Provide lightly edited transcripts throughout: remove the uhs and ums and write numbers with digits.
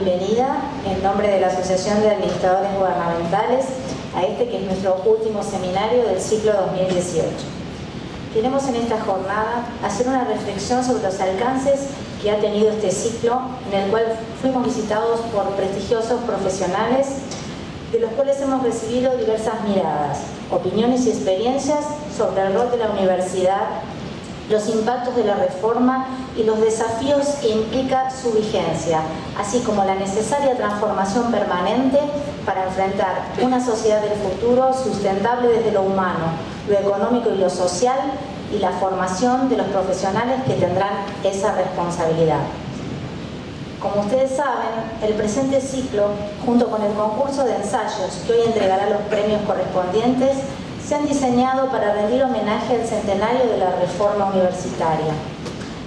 bienvenida en nombre de la Asociación de Administradores Gubernamentales a este que es nuestro último seminario del ciclo 2018. Queremos en esta jornada hacer una reflexión sobre los alcances que ha tenido este ciclo, en el cual fuimos visitados por prestigiosos profesionales, de los cuales hemos recibido diversas miradas, opiniones y experiencias sobre el rol de la universidad, los impactos de la reforma y los desafíos que implica su vigencia, así como la necesaria transformación permanente para enfrentar una sociedad del futuro sustentable desde lo humano, lo económico y lo social, y la formación de los profesionales que tendrán esa responsabilidad. Como ustedes saben, el presente ciclo, junto con el concurso de ensayos que hoy entregará los premios correspondientes, se han diseñado para rendir homenaje al centenario de la reforma universitaria.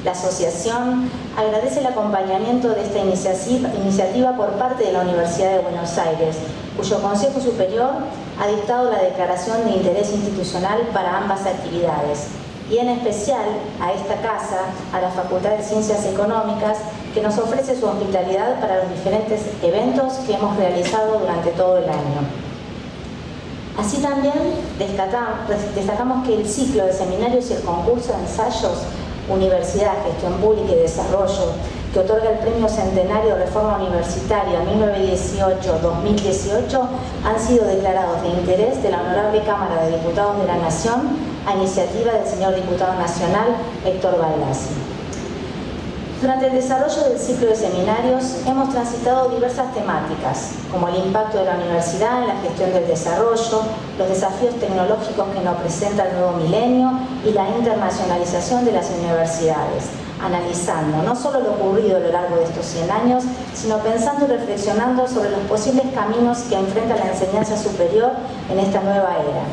La asociación agradece el acompañamiento de esta iniciativa por parte de la Universidad de Buenos Aires, cuyo Consejo Superior ha dictado la declaración de interés institucional para ambas actividades, y en especial a esta casa, a la Facultad de Ciencias Económicas, que nos ofrece su hospitalidad para los diferentes eventos que hemos realizado durante todo el año. Así también destacamos que el ciclo de seminarios y el concurso de ensayos Universidad, Gestión Pública y Desarrollo, que otorga el Premio Centenario de Reforma Universitaria 1918-2018, han sido declarados de interés de la Honorable Cámara de Diputados de la Nación a iniciativa del señor Diputado Nacional Héctor Baldassi. Durante el desarrollo del ciclo de seminarios hemos transitado diversas temáticas, como el impacto de la universidad en la gestión del desarrollo, los desafíos tecnológicos que nos presenta el nuevo milenio y la internacionalización de las universidades, analizando no solo lo ocurrido a lo largo de estos 100 años, sino pensando y reflexionando sobre los posibles caminos que enfrenta la enseñanza superior en esta nueva era.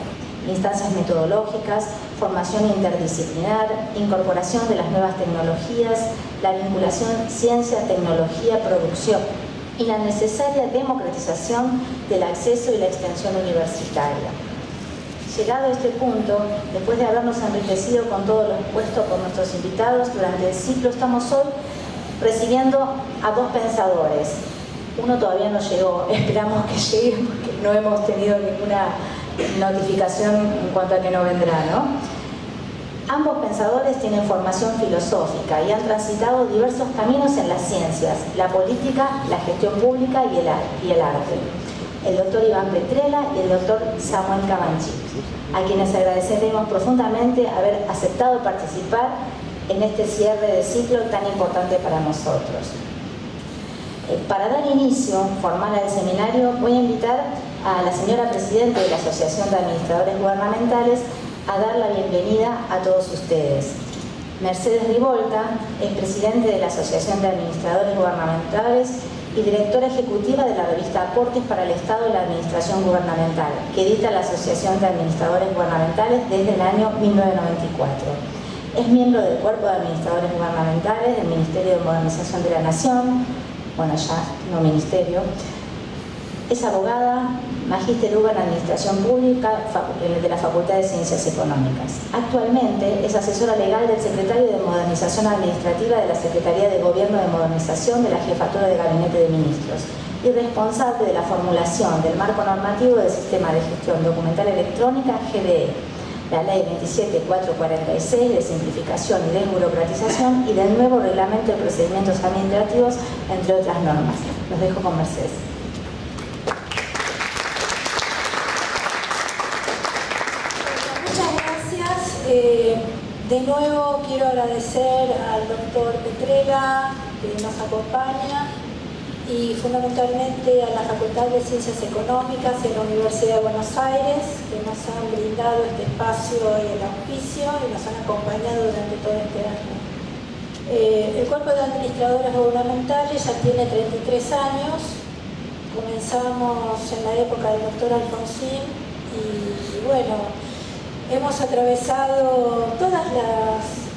Instancias metodológicas, formación interdisciplinar, incorporación de las nuevas tecnologías, la vinculación ciencia, tecnología, producción y la necesaria democratización del acceso y la extensión universitaria. Llegado a este punto, después de habernos enriquecido con todo lo expuesto por nuestros invitados durante el ciclo, estamos hoy recibiendo a dos pensadores. Uno todavía no llegó, esperamos que llegue porque no hemos tenido ninguna notificación en cuanto a que no vendrá, ¿no? Ambos pensadores tienen formación filosófica y han transitado diversos caminos en las ciencias, la política, la gestión pública y el arte. El doctor Iván Petrella y el doctor Samuel Cabanchi, a quienes agradeceremos profundamente haber aceptado participar en este cierre de ciclo tan importante para nosotros. Para dar inicio formal al seminario, voy a invitar a la señora Presidenta de la Asociación de Administradores Gubernamentales a dar la bienvenida a todos ustedes. Mercedes Rivolta es Presidente de la Asociación de Administradores Gubernamentales y Directora Ejecutiva de la revista Aportes para el Estado y la Administración Gubernamental, que edita la Asociación de Administradores Gubernamentales desde el año 1994. Es miembro del Cuerpo de Administradores Gubernamentales del Ministerio de Modernización de la Nación, bueno, ya no ministerio. Es abogada, magíster UBA en Administración Pública de la Facultad de Ciencias Económicas. Actualmente es asesora legal del Secretario de Modernización Administrativa de la Secretaría de Gobierno de Modernización de la Jefatura de Gabinete de Ministros y responsable de la formulación del marco normativo del Sistema de Gestión Documental Electrónica GDE, la Ley 27446 de simplificación y desburocratización y del nuevo Reglamento de Procedimientos Administrativos, entre otras normas. Los dejo con Mercedes. De nuevo quiero agradecer al doctor Petrella que nos acompaña y fundamentalmente a la Facultad de Ciencias Económicas y a la Universidad de Buenos Aires que nos han brindado este espacio y el auspicio y nos han acompañado durante todo este año. El Cuerpo de Administradores Gubernamentales ya tiene 33 años, comenzamos en la época del doctor Alfonsín y bueno, hemos atravesado todos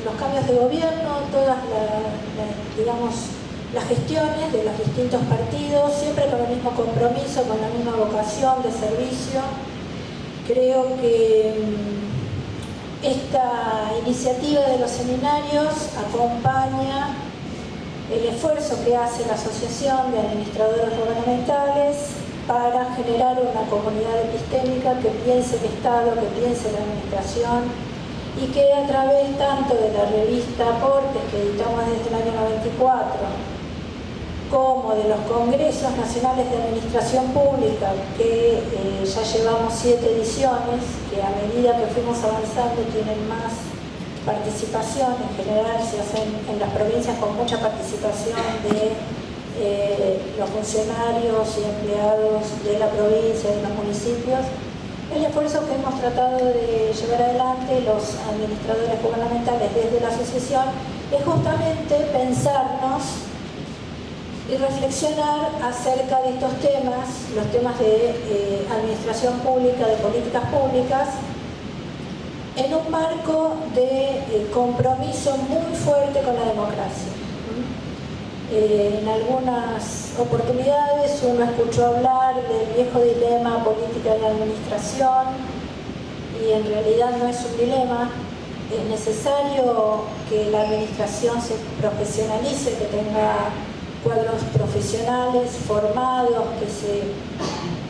los cambios de gobierno, todas las gestiones de los distintos partidos, siempre con el mismo compromiso, con la misma vocación de servicio. Creo que esta iniciativa de los seminarios acompaña el esfuerzo que hace la Asociación de Administradores Gubernamentales para generar una comunidad epistémica que piense el Estado, que piense la administración, y que a través tanto de la revista Aportes, que editamos desde el año 94, como de los Congresos Nacionales de Administración Pública, que ya llevamos 7 ediciones, que a medida que fuimos avanzando tienen más participación. En general se hacen en las provincias con mucha participación de los funcionarios y empleados de la provincia, de los municipios. El esfuerzo que hemos tratado de llevar adelante los administradores gubernamentales desde la asociación es justamente pensarnos y reflexionar acerca de estos temas, los temas de administración pública, de políticas públicas, en un marco de compromiso muy fuerte con la democracia. En algunas oportunidades uno escuchó hablar del viejo dilema política de administración, y en realidad no es un dilema. Es necesario que la administración se profesionalice, que tenga cuadros profesionales formados, que se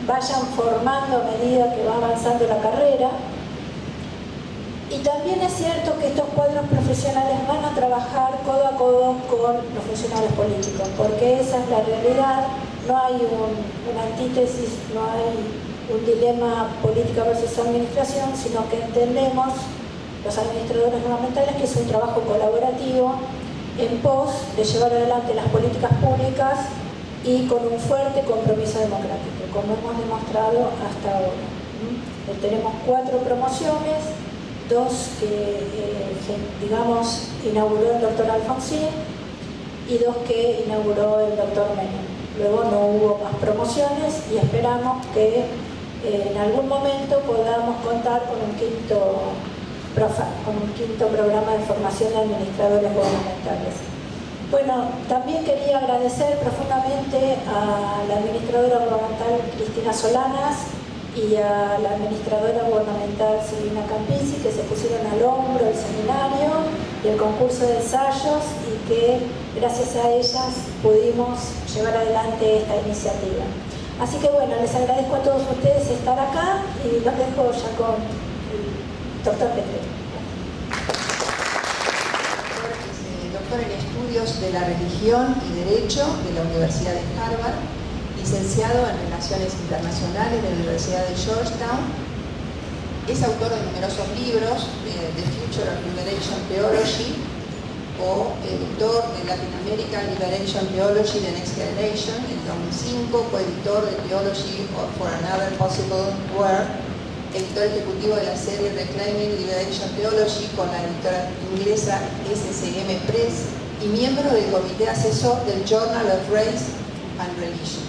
vayan formando a medida que va avanzando la carrera. Y también es cierto que estos cuadros profesionales van a trabajar codo a codo con los funcionarios políticos, porque esa es la realidad. No hay una antítesis, no hay un dilema política versus administración, sino que entendemos los administradores gubernamentales que es un trabajo colaborativo en pos de llevar adelante las políticas públicas y con un fuerte compromiso democrático, como hemos demostrado hasta ahora. Tenemos 4 promociones, 2 que, digamos, inauguró el doctor Alfonsín y 2 que inauguró el doctor Menem. Luego no hubo más promociones y esperamos que en algún momento podamos contar con un quinto programa de formación de administradores gubernamentales. Bueno, también quería agradecer profundamente a la administradora gubernamental Cristina Solanas y a la administradora gubernamental Silvina Campisi, que se pusieron al hombro el seminario y el concurso de ensayos, y que gracias a ellas pudimos llevar adelante esta iniciativa. Así que bueno, les agradezco a todos ustedes estar acá y los dejo ya con el doctor Petrella. Doctor en Estudios de la Religión y Derecho de la Universidad de Harvard, licenciado en Relaciones Internacionales de la Universidad de Georgetown. Es autor de numerosos libros, The Future of Liberation Theology, o editor de Latin American Liberation Theology, The Next Generation, en 2005, coeditor de Theology for Another Possible World, editor ejecutivo de la serie Reclaiming Liberation Theology con la editora inglesa SCM Press y miembro del comité asesor del Journal of Race and Religion.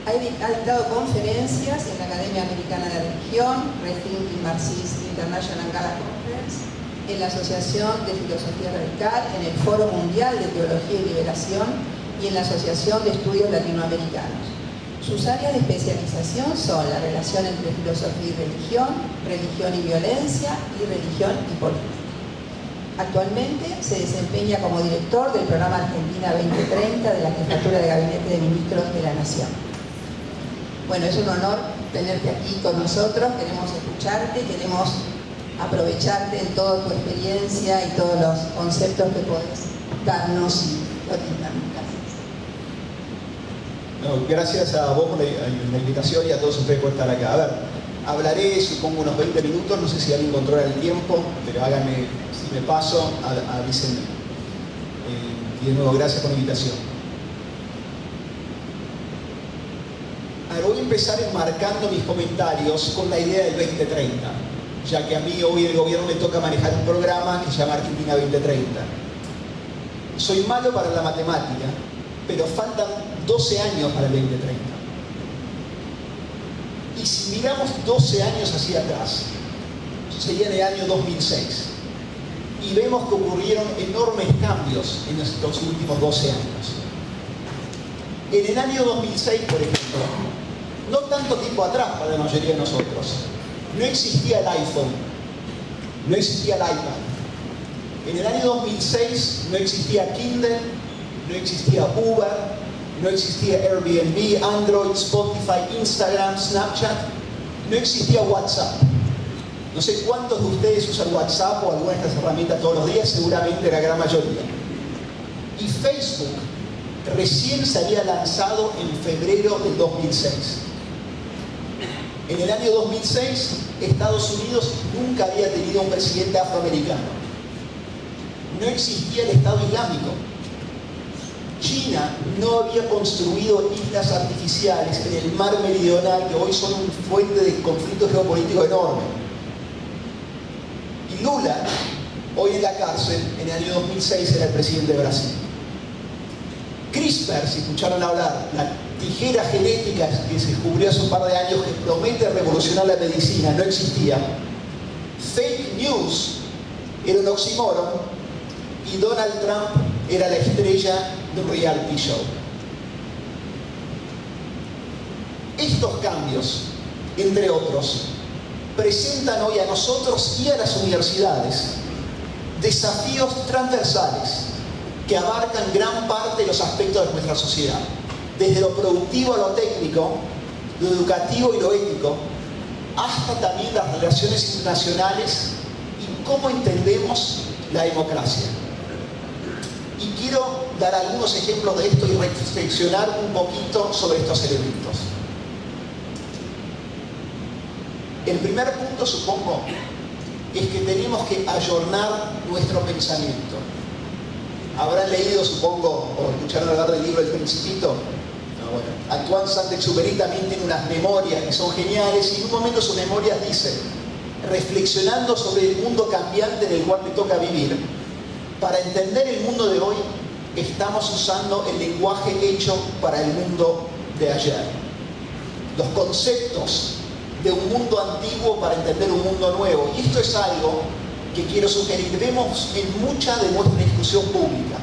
Ha dictado conferencias en la Academia Americana de Religión, Rethinking Marxist International Gala Conference, en la Asociación de Filosofía Radical, en el Foro Mundial de Teología y Liberación y en la Asociación de Estudios Latinoamericanos. Sus áreas de especialización son la relación entre filosofía y religión y violencia, y religión y política. Actualmente se desempeña como director del programa Argentina 2030 de la Jefatura de Gabinete de Ministros de la Nación. Bueno, es un honor tenerte aquí con nosotros, queremos escucharte, queremos aprovecharte en toda tu experiencia y todos los conceptos que podés darnos y orientarnos. No, gracias a vos por la invitación y a todos ustedes por estar acá. A ver, hablaré, supongo, unos 20 minutos, no sé si alguien controla el tiempo, pero háganme, si me paso, avísenme. Y de nuevo, gracias por la invitación. A ver, voy a empezar enmarcando mis comentarios con la idea del 2030, ya que a mí hoy el gobierno me toca manejar un programa que se llama Argentina 2030. Soy malo para la matemática, pero faltan 12 años para el 2030. Y si miramos 12 años hacia atrás, sería en el año 2006, y vemos que ocurrieron enormes cambios en estos últimos 12 años. En el año 2006, por ejemplo, no tanto tiempo atrás para la mayoría de nosotros, no existía el iPhone, no existía el iPad. En el año 2006 no existía Kindle, no no existía Uber, no existía Airbnb, Android, Spotify, Instagram, Snapchat, no existía WhatsApp. No sé cuántos de ustedes usan WhatsApp o alguna de estas herramientas todos los días, seguramente la gran mayoría. Y Facebook recién se había lanzado en febrero del 2006. En el año 2006, Estados Unidos nunca había tenido un presidente afroamericano. No existía el Estado Islámico. China no había construido islas artificiales en el mar meridional que hoy son una fuente de conflicto geopolítico enorme. Y Lula, hoy en la cárcel, en el año 2006 era el presidente de Brasil. CRISPR, si escucharon hablar, la tijera genética que se descubrió hace un par de años que promete revolucionar la medicina, no existía. Fake news era un oxímoron y Donald Trump era la estrella de un reality show. Estos cambios, entre otros, presentan hoy a nosotros y a las universidades desafíos transversales que abarcan gran parte de los aspectos de nuestra sociedad, desde lo productivo a lo técnico, lo educativo y lo ético, hasta también las relaciones internacionales y cómo entendemos la democracia. Y quiero dar algunos ejemplos de esto y reflexionar un poquito sobre estos elementos. El primer punto, supongo, es que tenemos que ayornar nuestro pensamiento. Habrán leído, supongo, o escucharon hablar del libro El Principito. Antoine Saint-Exupéry también tiene unas memorias que son geniales y en un momento sus memorias dice: reflexionando sobre el mundo cambiante en el cual me toca vivir, para entender el mundo de hoy estamos usando el lenguaje hecho para el mundo de ayer. Los conceptos de un mundo antiguo para entender un mundo nuevo. Y esto es algo que quiero sugerir. Vemos en mucha de nuestra discusión pública.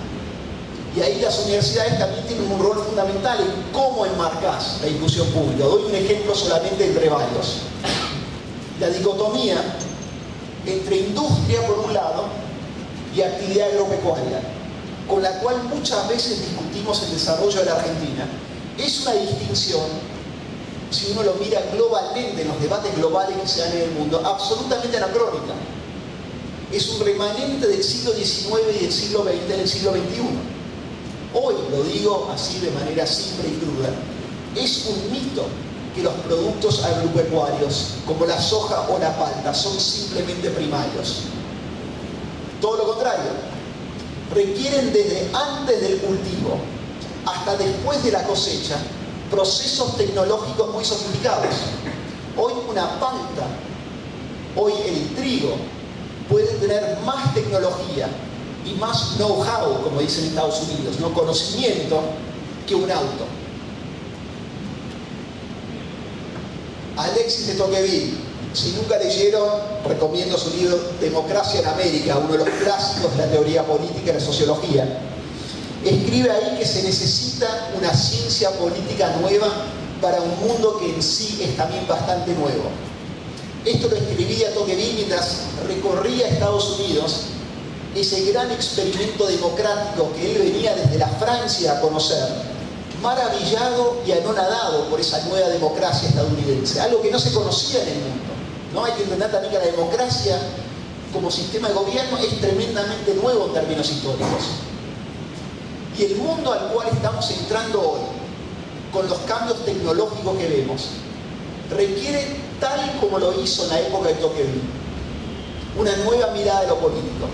Y ahí las universidades también tienen un rol fundamental en cómo enmarcás la discusión pública. Doy un ejemplo solamente entre varios. La dicotomía entre industria por un lado y actividad agropecuaria, con la cual muchas veces discutimos el desarrollo de la Argentina, es una distinción, si uno lo mira globalmente en los debates globales que se dan en el mundo, absolutamente anacrónica. Es un remanente del siglo XIX y del siglo XX en el siglo XXI. Hoy, lo digo así de manera simple y cruda, es un mito que los productos agropecuarios, como la soja o la palta, son simplemente primarios. Todo lo contrario, requieren desde antes del cultivo hasta después de la cosecha procesos tecnológicos muy sofisticados. Hoy una palta, hoy el trigo, puede tener más tecnología y más know-how, como dicen en Estados Unidos, ¿no? Conocimiento, que un auto. Alexis de Tocqueville, si nunca leyeron, recomiendo su libro Democracia en América, uno de los clásicos de la teoría política y la sociología. Escribe ahí que se necesita una ciencia política nueva para un mundo que en sí es también bastante nuevo. Esto lo escribía Tocqueville mientras recorría Estados Unidos, ese gran experimento democrático que él venía desde la Francia a conocer, maravillado y anonadado por esa nueva democracia estadounidense, algo que no se conocía en el mundo, ¿no? Hay que entender también que la democracia como sistema de gobierno es tremendamente nuevo en términos históricos. Y el mundo al cual estamos entrando hoy, con los cambios tecnológicos que vemos, requiere, tal como lo hizo en la época de Tocqueville, una nueva mirada de lo político.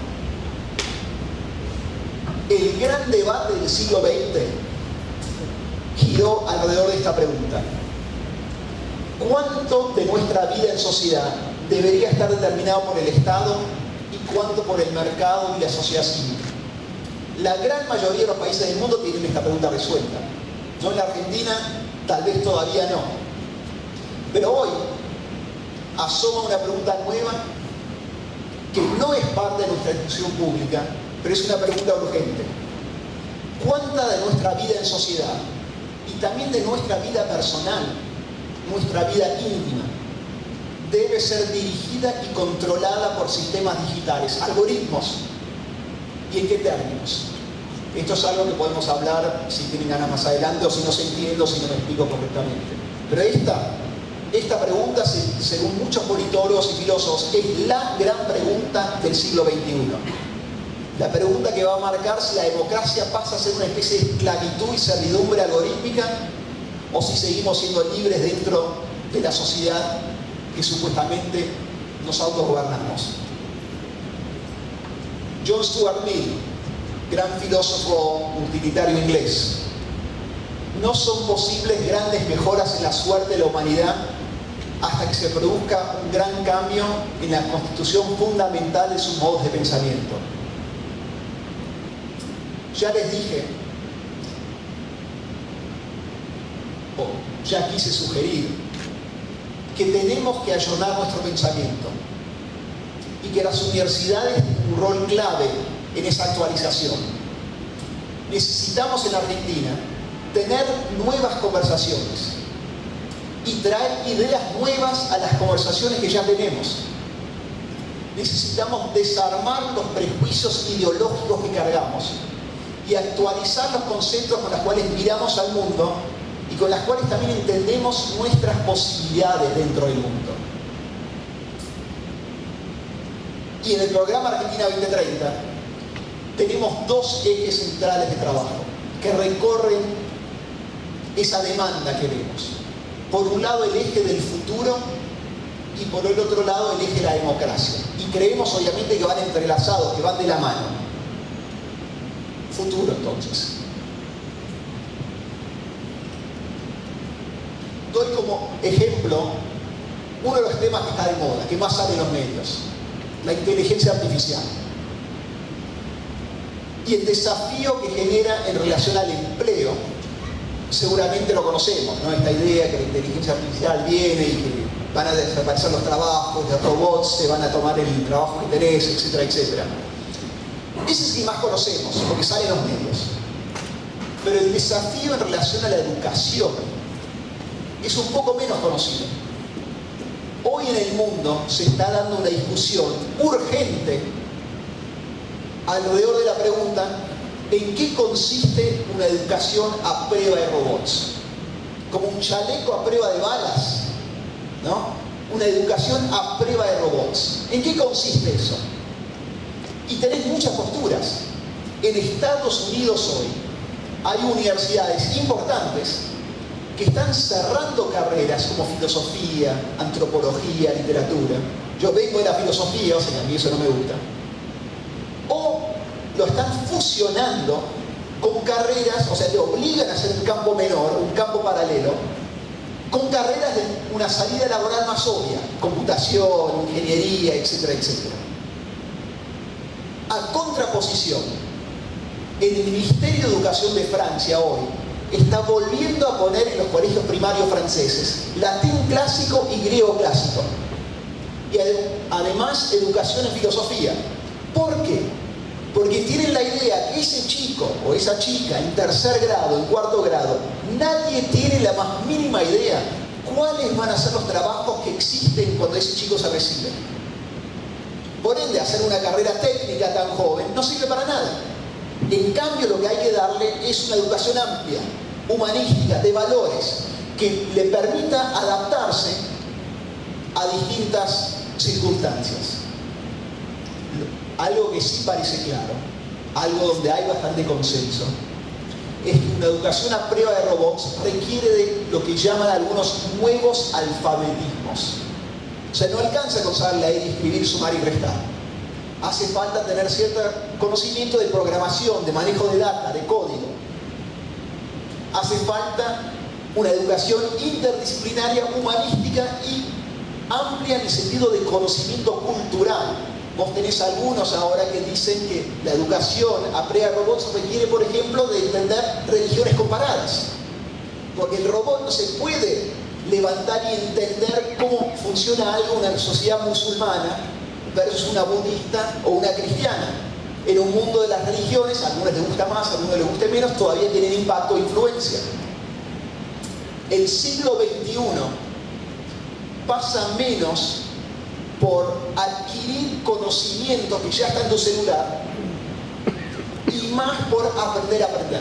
El gran debate del siglo XX giró alrededor de esta pregunta: ¿cuánto de nuestra vida en sociedad debería estar determinado por el Estado y cuánto por el mercado y la sociedad civil? La gran mayoría de los países del mundo tienen esta pregunta resuelta. Yo en la Argentina tal vez todavía no. Pero hoy asoma una pregunta nueva que no es parte de nuestra discusión pública, pero es una pregunta urgente. ¿Cuánta de nuestra vida en sociedad y también de nuestra vida personal, nuestra vida íntima, debe ser dirigida y controlada por sistemas digitales, algoritmos? ¿Y en qué términos? Esto es algo que podemos hablar si tienen ganas más adelante o si no se entiende o si no me explico correctamente. Pero esta pregunta, según muchos politólogos y filósofos, es la gran pregunta del siglo XXI. La pregunta que va a marcar si la democracia pasa a ser una especie de esclavitud y servidumbre algorítmica o si seguimos siendo libres dentro de la sociedad que supuestamente nos autogobernamos. John Stuart Mill, gran filósofo utilitario inglés: no son posibles grandes mejoras en la suerte de la humanidad hasta que se produzca un gran cambio en la constitución fundamental de sus modos de pensamiento. Ya les dije, o ya quise sugerir, que tenemos que allanar nuestro pensamiento y que las universidades tienen un rol clave en esa actualización. Necesitamos en Argentina tener nuevas conversaciones y traer ideas nuevas a las conversaciones que ya tenemos. Necesitamos desarmar los prejuicios ideológicos que cargamos y actualizar los conceptos con los cuales miramos al mundo y con los cuales también entendemos nuestras posibilidades dentro del mundo. Y en el programa Argentina 2030 tenemos dos ejes centrales de trabajo que recorren esa demanda que vemos. Por un lado, el eje del futuro y por el otro lado, el eje de la democracia. Y creemos obviamente que van entrelazados, que van de la mano. Futuro, entonces. Doy como ejemplo uno de los temas que está de moda, que más sale en los medios: la inteligencia artificial. Y el desafío que genera en relación al empleo, seguramente lo conocemos, ¿no? Esta idea que la inteligencia artificial viene y que van a desaparecer los trabajos, los robots se van a tomar el trabajo que tenés, etcétera, etcétera. Ese es el que más conocemos, porque sale en los medios. Pero el desafío en relación a la educación es un poco menos conocido. Hoy en el mundo se está dando una discusión urgente alrededor de la pregunta: ¿en qué consiste una educación a prueba de robots? Como un chaleco a prueba de balas, ¿no? Una educación a prueba de robots. ¿En qué consiste eso? Y tenés muchas posturas. En Estados Unidos hoy hay universidades importantes que están cerrando carreras como filosofía, antropología, literatura. Yo vengo de la filosofía, o sea que a mí eso no me gusta. O lo están fusionando con carreras, o sea, te obligan a hacer un campo menor, un campo paralelo, con carreras de una salida laboral más obvia: computación, ingeniería, etcétera, etcétera. A contraposición, el Ministerio de Educación de Francia hoy está volviendo a poner en los colegios primarios franceses latín clásico y griego clásico. Y además educación en filosofía. ¿Por qué? Porque tienen la idea que ese chico o esa chica en tercer grado, en cuarto grado, nadie tiene la más mínima idea cuáles van a ser los trabajos que existen cuando ese chico se recibe. Por ende, hacer una carrera técnica tan joven no sirve para nada. En cambio, lo que hay que darle es una educación amplia, humanística, de valores, que le permita adaptarse a distintas circunstancias. Algo que sí parece claro, algo donde hay bastante consenso, es que una educación a prueba de robots requiere de lo que llaman algunos nuevos alfabetismos. O sea, no alcanza con saber leer, escribir, sumar y restar. Hace falta tener cierto conocimiento de programación, de manejo de data, de código. Hace falta una educación interdisciplinaria, humanística y amplia en el sentido de conocimiento cultural. Vos tenés algunos ahora que dicen que la educación a prueba de robots requiere, por ejemplo, de entender religiones comparadas. Porque el robot no se puede levantar y entender cómo funciona algo en una sociedad musulmana versus una budista o una cristiana. En un mundo de las religiones, a algunos les gusta más, a algunos les guste menos, todavía tienen impacto e influencia. El siglo XXI pasa menos por adquirir conocimientos que ya está en tu celular y más por aprender a aprender.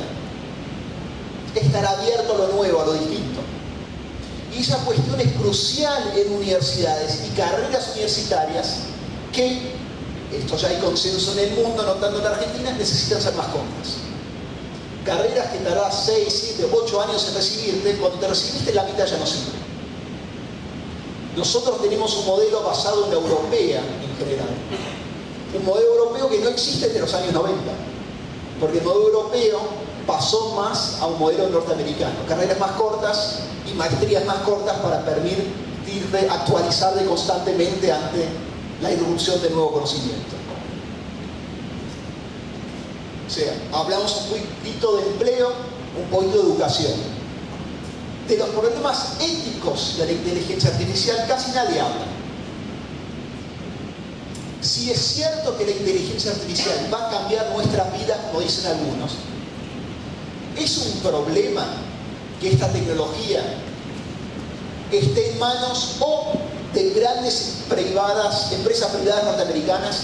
Estar abierto a lo nuevo, a lo distinto. Y esa cuestión es crucial en universidades y carreras universitarias que, esto ya hay consenso en el mundo, no tanto en la Argentina, necesitan ser más cortas. Carreras que tardás 6, 7, 8 años en recibirte, cuando te recibiste la mitad ya no sirve. Nosotros tenemos un modelo basado en la europea en general. Un modelo europeo que no existe desde los años 90. Porque el modelo europeo pasó más a un modelo norteamericano. Carreras más cortas y maestrías más cortas para permitirte actualizarte constantemente ante la irrupción de nuevo conocimiento. O sea, hablamos un poquito de empleo, un poquito de educación. De los problemas éticos de la inteligencia artificial casi nadie habla. Si es cierto que la inteligencia artificial va a cambiar nuestras vidas, como dicen algunos, es un problema que esta tecnología esté en manos o de grandes empresas privadas norteamericanas,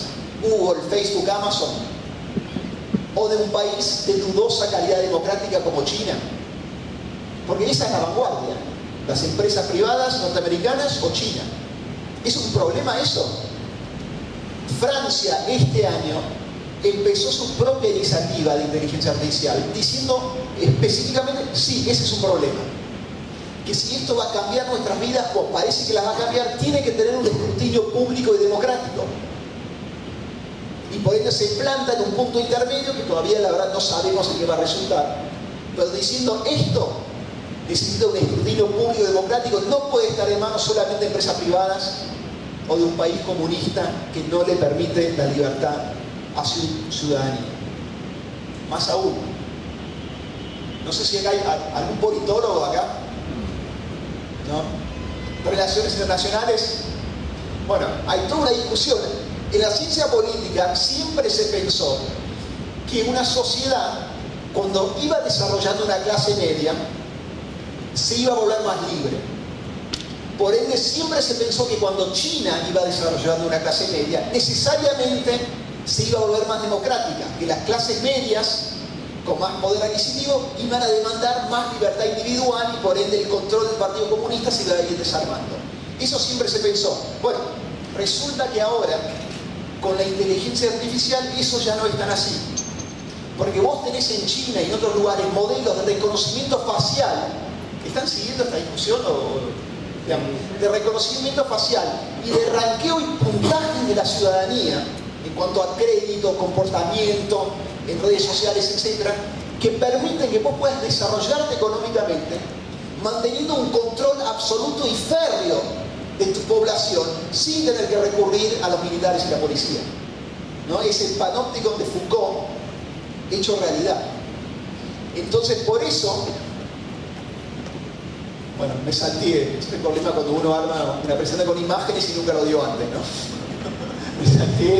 Google, Facebook, Amazon, o de un país de dudosa calidad democrática como China. Porque esa es la vanguardia, las empresas privadas norteamericanas o China. ¿Es un problema eso? Francia este año empezó su propia iniciativa de inteligencia artificial diciendo específicamente, sí, ese es un problema. Que si esto va a cambiar nuestras vidas, como parece que las va a cambiar, tiene que tener un escrutinio público y democrático. Y por ende se planta en un punto intermedio que todavía la verdad no sabemos en qué va a resultar. Pero diciendo esto necesita un escrutinio público y democrático, no puede estar en manos solamente de empresas privadas o de un país comunista que no le permite la libertad a su ciudadanía. Más aún, no sé si acá hay algún politólogo acá, ¿no? Relaciones internacionales. Bueno, hay toda una discusión. En la ciencia política siempre se pensó que una sociedad, cuando iba desarrollando una clase media, se iba a volver más libre. Por ende, siempre se pensó que cuando China iba desarrollando una clase media, necesariamente se iba a volver más democrática, que las clases medias, con más poder adquisitivo, iban a demandar más libertad individual y por ende el control del Partido Comunista se iba a ir desarmando. Eso siempre se pensó. Bueno, resulta que ahora, con la inteligencia artificial, eso ya no es tan así. Porque vos tenés en China y en otros lugares modelos de reconocimiento facial. ¿Están siguiendo esta discusión? De reconocimiento facial y de ranqueo y puntaje de la ciudadanía en cuanto a crédito, comportamiento, en redes sociales, etc., que permiten que vos puedas desarrollarte económicamente manteniendo un control absoluto y férreo de tu población sin tener que recurrir a los militares y la policía, ¿no? Es el panóptico de Foucault hecho realidad. Entonces, por eso, bueno, me salté, es el problema cuando uno arma una presentación con imágenes y nunca lo dio antes, ¿no?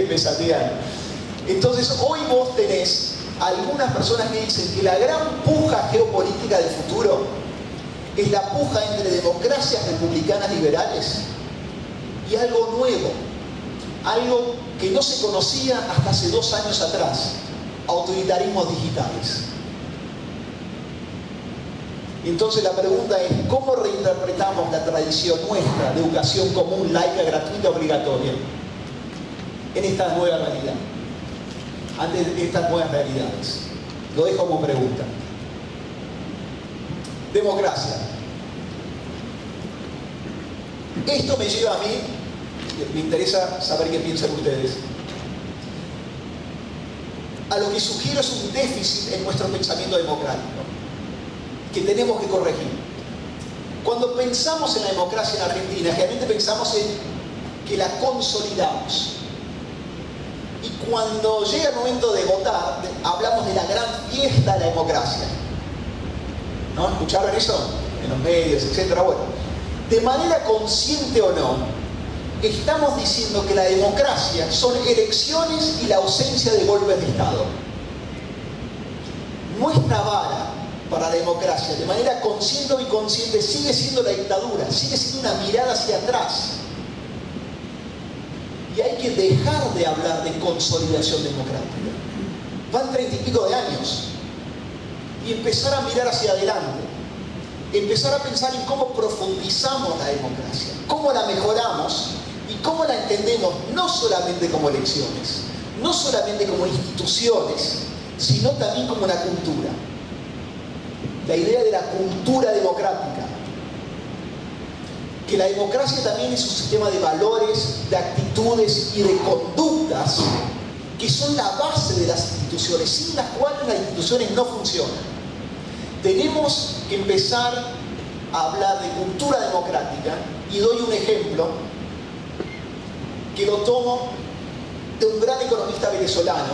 me salté algo. Entonces, hoy vos tenés algunas personas que dicen que la gran puja geopolítica del futuro es la puja entre democracias republicanas liberales y algo nuevo, algo que no se conocía hasta hace 2 años atrás, autoritarismos digitales. Entonces la pregunta es, ¿cómo reinterpretamos la tradición nuestra de educación común, laica, gratuita, obligatoria en esta nueva realidad? Ante estas nuevas realidades. Lo dejo como pregunta. Democracia. Esto me lleva a mí, me interesa saber qué piensan ustedes. A lo que sugiero es un déficit en nuestro pensamiento democrático que tenemos que corregir. Cuando pensamos en la democracia en Argentina, realmente pensamos en que la consolidamos. Y cuando llega el momento de votar, hablamos de la gran fiesta de la democracia. ¿No? ¿Escucharon eso? En los medios, etcétera. Bueno, de manera consciente o no, estamos diciendo que la democracia son elecciones y la ausencia de golpes de Estado. Nuestra vara para la democracia, de manera consciente o inconsciente, sigue siendo la dictadura, sigue siendo una mirada hacia atrás. Y hay que dejar de hablar de consolidación democrática. van 30 y pico de años, y empezar a mirar hacia adelante, empezar a pensar en cómo profundizamos la democracia, cómo la mejoramos y cómo la entendemos no solamente como elecciones, no solamente como instituciones, sino también como una cultura. La idea de la cultura democrática, que la democracia también es un sistema de valores, de actitudes y de conductas que son la base de las instituciones, sin las cuales las instituciones no funcionan. Tenemos que empezar a hablar de cultura democrática, y doy un ejemplo que lo tomo de un gran economista venezolano,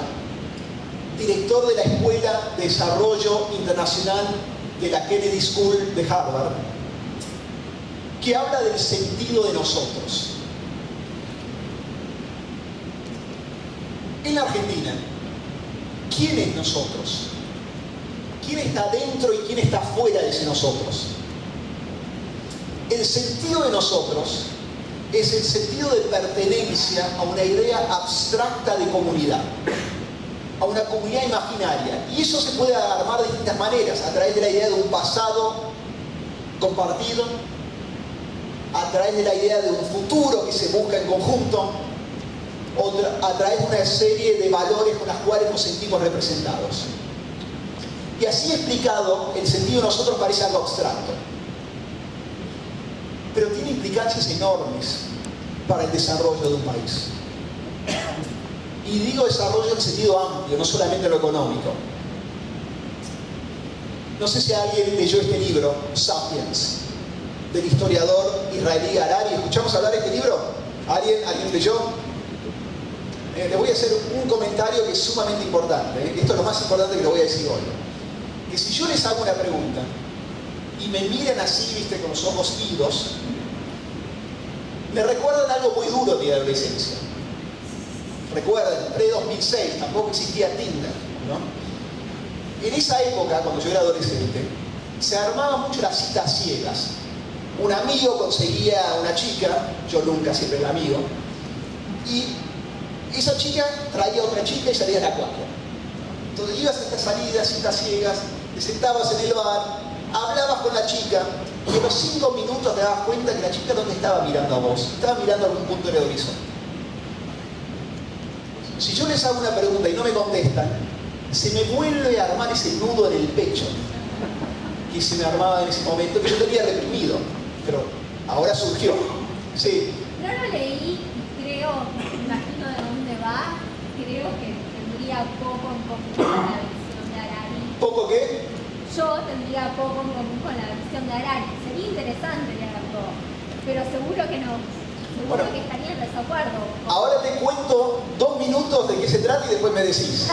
director de la Escuela de Desarrollo Internacional de la Kennedy School de Harvard, que habla del sentido de nosotros. En la Argentina, ¿quién es nosotros? ¿Quién está dentro y quién está fuera de ese nosotros? El sentido de nosotros es el sentido de pertenencia a una idea abstracta de comunidad, a una comunidad imaginaria. Y eso se puede armar de distintas maneras, a través de la idea de un pasado compartido, a través de la idea de un futuro que se busca en conjunto, o a través de una serie de valores con las cuales nos sentimos representados. Y así explicado, el sentido de nosotros parece algo abstracto, pero tiene implicancias enormes para el desarrollo de un país. Y digo desarrollo en sentido amplio, no solamente lo económico. No sé si alguien leyó este libro, Sapiens, del historiador israelí Harari. ¿Escuchamos hablar de este libro? ¿Alguien leyó? Les voy a hacer un comentario que es sumamente importante. Esto es lo más importante que lo voy a decir hoy. Que si yo les hago una pregunta y me miran así, viste, con los ojos idos, me recuerdan algo muy duro de mi adolescencia. Recuerden, pre-2006, tampoco existía Tinder, ¿no? En esa época, cuando yo era adolescente, se armaban mucho las citas ciegas. Un amigo conseguía una chica, yo nunca, siempre el amigo, y esa chica traía a otra chica y salían a cuatro. Entonces ibas a estas salidas, citas ciegas, te sentabas en el bar, hablabas con la chica, y a los 5 minutos te dabas cuenta que la chica no te estaba mirando a vos, estaba mirando a algún punto en el horizonte. Si yo les hago una pregunta y no me contestan, se me vuelve a armar ese nudo en el pecho que se me armaba en ese momento, que yo tenía reprimido, pero ahora surgió. Sí. No lo leí, creo, me imagino de dónde va, creo que tendría poco en común con la visión de Harari. ¿Poco qué? Yo tendría poco en común con la visión de Harari. Sería interesante leerlo, pero seguro que no. Seguro que estaría en desacuerdo. Ahora te cuento 2 minutos de qué se trata y después me decís.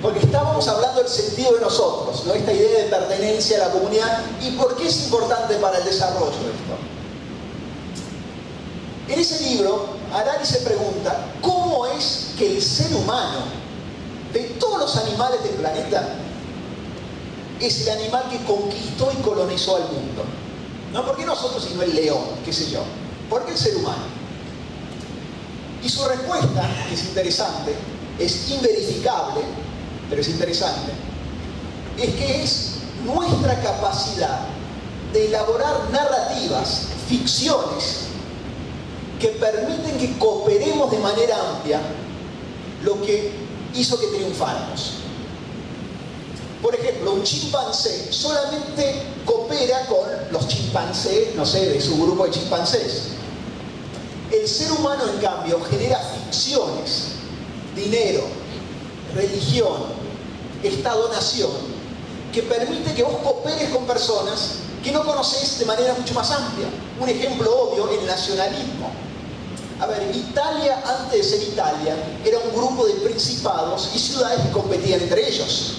Porque estábamos hablando del sentido de nosotros, ¿no? Esta idea de pertenencia a la comunidad y por qué es importante para el desarrollo de esto. En ese libro, Harari se pregunta cómo es que el ser humano, de todos los animales del planeta, es el animal que conquistó y colonizó al mundo. No porque nosotros, sino el león, qué sé yo. ¿Por qué el ser humano? Y su respuesta, que es interesante, es inverificable, pero es interesante, es que es nuestra capacidad de elaborar narrativas, ficciones, que permiten que cooperemos de manera amplia, lo que hizo que triunfáramos. Por ejemplo, un chimpancé solamente coopera con los chimpancés, no sé, de su grupo de chimpancés. El ser humano, en cambio, genera ficciones, dinero, religión, Estado-nación, que permite que vos cooperes con personas que no conocés de manera mucho más amplia. Un ejemplo obvio, el nacionalismo. A ver, Italia, antes de ser Italia, era un grupo de principados y ciudades que competían entre ellos.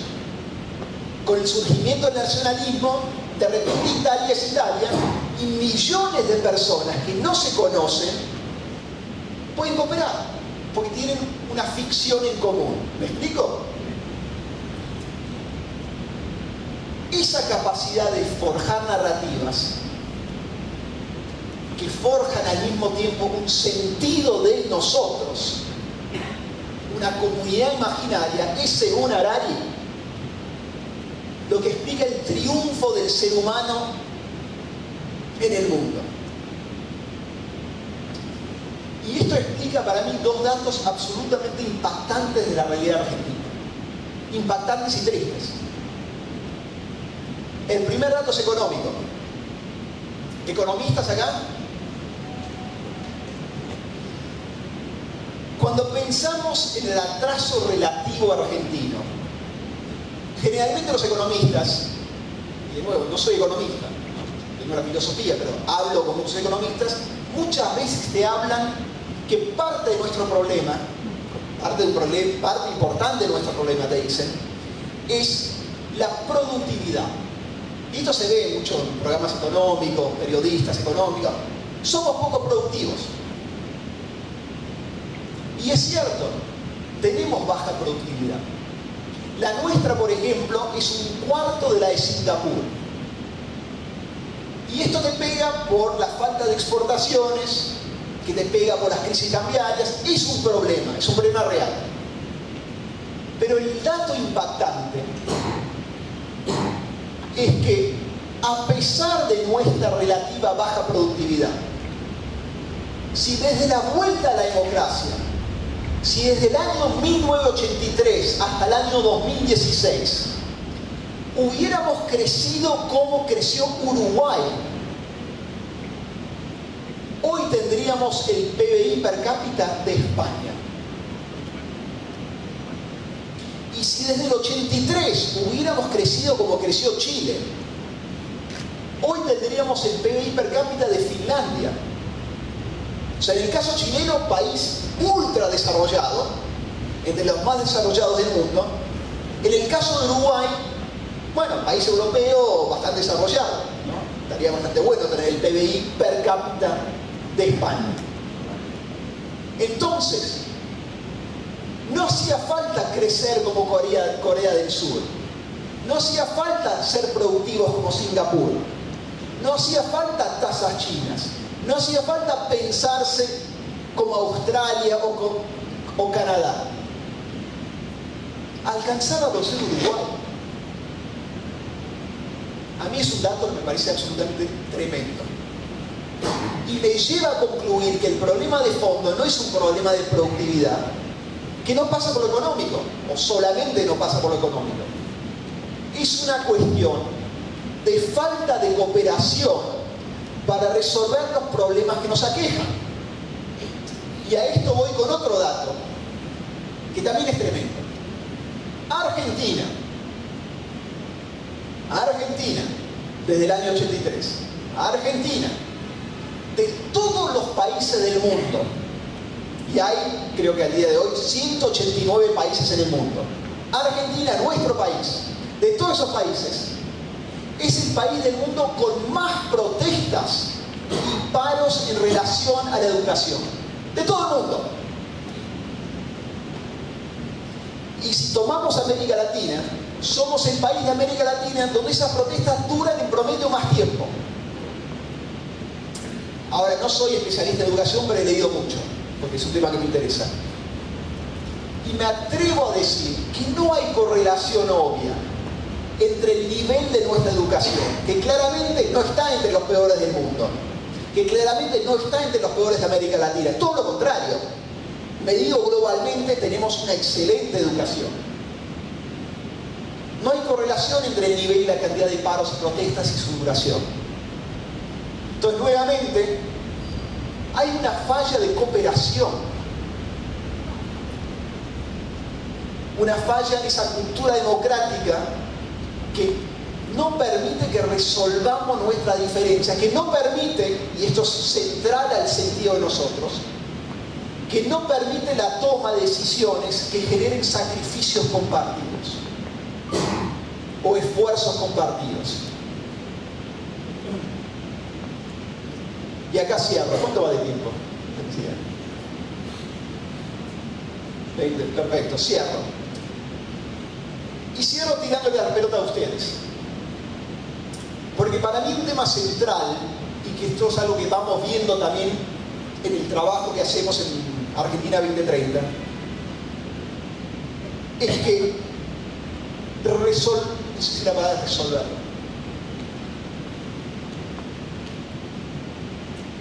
Con el surgimiento del nacionalismo, de repente Italia es Italia y millones de personas que no se conocen pueden cooperar porque tienen una ficción en común. ¿Me explico? Esa capacidad de forjar narrativas que forjan al mismo tiempo un sentido de nosotros, una comunidad imaginaria es, según Harari, lo que explica el triunfo del ser humano en el mundo. Y esto explica para mí dos datos absolutamente impactantes de la realidad argentina. Impactantes y tristes. El primer dato es económico. ¿Economistas acá? Cuando pensamos en el atraso relativo argentino, generalmente los economistas, y de nuevo, no soy economista, tengo la filosofía, pero hablo con muchos economistas, muchas veces te hablan que parte de nuestro problema, parte importante de nuestro problema, te dicen, es la productividad. Y esto se ve mucho en programas económicos, periodistas económicos. Somos poco productivos. Y es cierto, tenemos baja productividad. La nuestra, por ejemplo, es 1/4 de la de Singapur. Y esto te pega por la falta de exportaciones, que te pega por las crisis cambiarias. Es un problema real. Pero el dato impactante es que, a pesar de nuestra relativa baja productividad, si desde la vuelta a la democracia, si desde el año 1983 hasta el año 2016 hubiéramos crecido como creció Uruguay, hoy tendríamos el PBI per cápita de España. Y si desde el 83 hubiéramos crecido como creció Chile, hoy tendríamos el PBI per cápita de Finlandia. O sea, en el caso chileno, país ultra desarrollado, entre los más desarrollados del mundo. En el caso de Uruguay, bueno, país europeo bastante desarrollado, ¿no? Estaría bastante bueno tener el PBI per cápita de España. Entonces, no hacía falta crecer como Corea del Sur. No hacía falta ser productivos como Singapur. No hacía falta tasas chinas. No hacía falta pensarse como Australia o Canadá. Alcanzaba a ser Uruguay. A mí es un dato que me parece absolutamente tremendo. Y me lleva a concluir que el problema de fondo no es un problema de productividad, que no pasa por lo económico, o solamente no pasa por lo económico. Es una cuestión de falta de cooperación para resolver los problemas que nos aquejan. Y a esto voy con otro dato, que también es tremendo. Argentina, desde el año 83, Argentina, de todos los países del mundo, y hay, creo que al día de hoy, 189 países en el mundo. Argentina, nuestro país, de todos esos países, es el país del mundo con más protestas y paros en relación a la educación. De todo el mundo. Y si tomamos América Latina, somos el país de América Latina donde esas protestas duran en promedio más tiempo. Ahora, no soy especialista en educación, pero he leído mucho, porque es un tema que me interesa. Y me atrevo a decir que no hay correlación obvia entre el nivel de nuestra educación, que claramente no está entre los peores del mundo, que claramente no está entre los peores de América Latina. Todo lo contrario. Medido globalmente, tenemos una excelente educación. No hay correlación entre el nivel y la cantidad de paros y protestas y su duración. Entonces, nuevamente, hay una falla de cooperación. Una falla en esa cultura democrática que no permite que resolvamos nuestra diferencia, que no permite, y esto es central al sentido de nosotros, que no permite la toma de decisiones que generen sacrificios compartidos o esfuerzos compartidos. Y acá cierro. ¿Cuánto va de tiempo? 20, perfecto, cierro. Y cierro tirándole la pelota a ustedes. Porque para mí un tema central, y que esto es algo que vamos viendo también en el trabajo que hacemos en Argentina 2030, es que no sé si la palabra es resolverlo.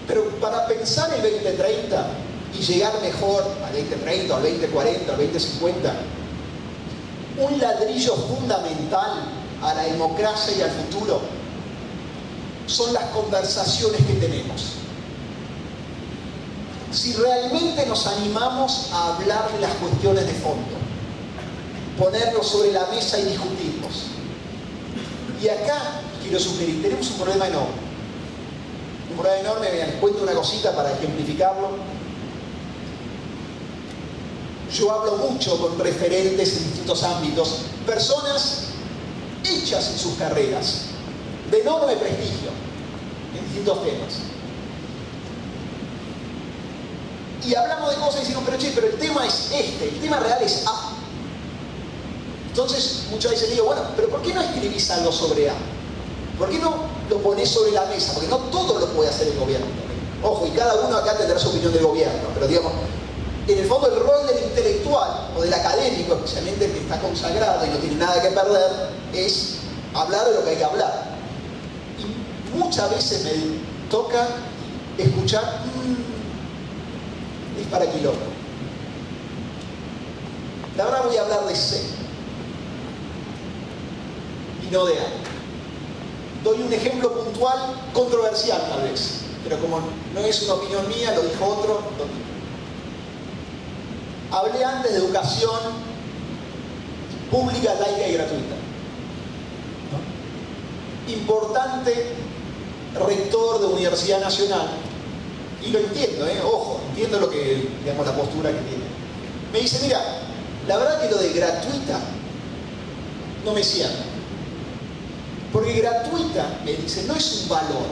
Pero para pensar el 2030 y llegar mejor al 2030, al 2040, al 2050, un ladrillo fundamental a la democracia y al futuro son las conversaciones que tenemos. Si realmente nos animamos a hablar de las cuestiones de fondo, ponerlos sobre la mesa y discutirlos. Y acá quiero sugerir, tenemos un problema enorme. Un problema enorme, les cuento una cosita para ejemplificarlo. Yo hablo mucho con referentes en distintos ámbitos, personas hechas en sus carreras, de enorme prestigio, en distintos temas. Y hablamos de cosas y decimos, pero el tema es este, el tema real es A. Entonces, muchas veces digo, bueno, pero ¿por qué no escribís algo sobre A? ¿Por qué no lo ponés sobre la mesa? Porque no todo lo puede hacer el gobierno. Ojo, y cada uno acá tendrá su opinión del gobierno, pero digamos, en el fondo el rol del intelectual o del académico, especialmente el que está consagrado y no tiene nada que perder, es hablar de lo que hay que hablar. Y muchas veces me toca escuchar, es para quilombo. La verdad voy a hablar de C y no de A. Doy un ejemplo puntual, controversial tal vez, pero como no es una opinión mía, lo dijo otro, lo digo. Hablé antes de educación pública, laica y gratuita. ¿No? Importante rector de Universidad Nacional, y lo entiendo, ojo, entiendo lo que, digamos, la postura que tiene. Me dice, mira, la verdad que lo de gratuita no me cierra. Porque gratuita, me dice, no es un valor.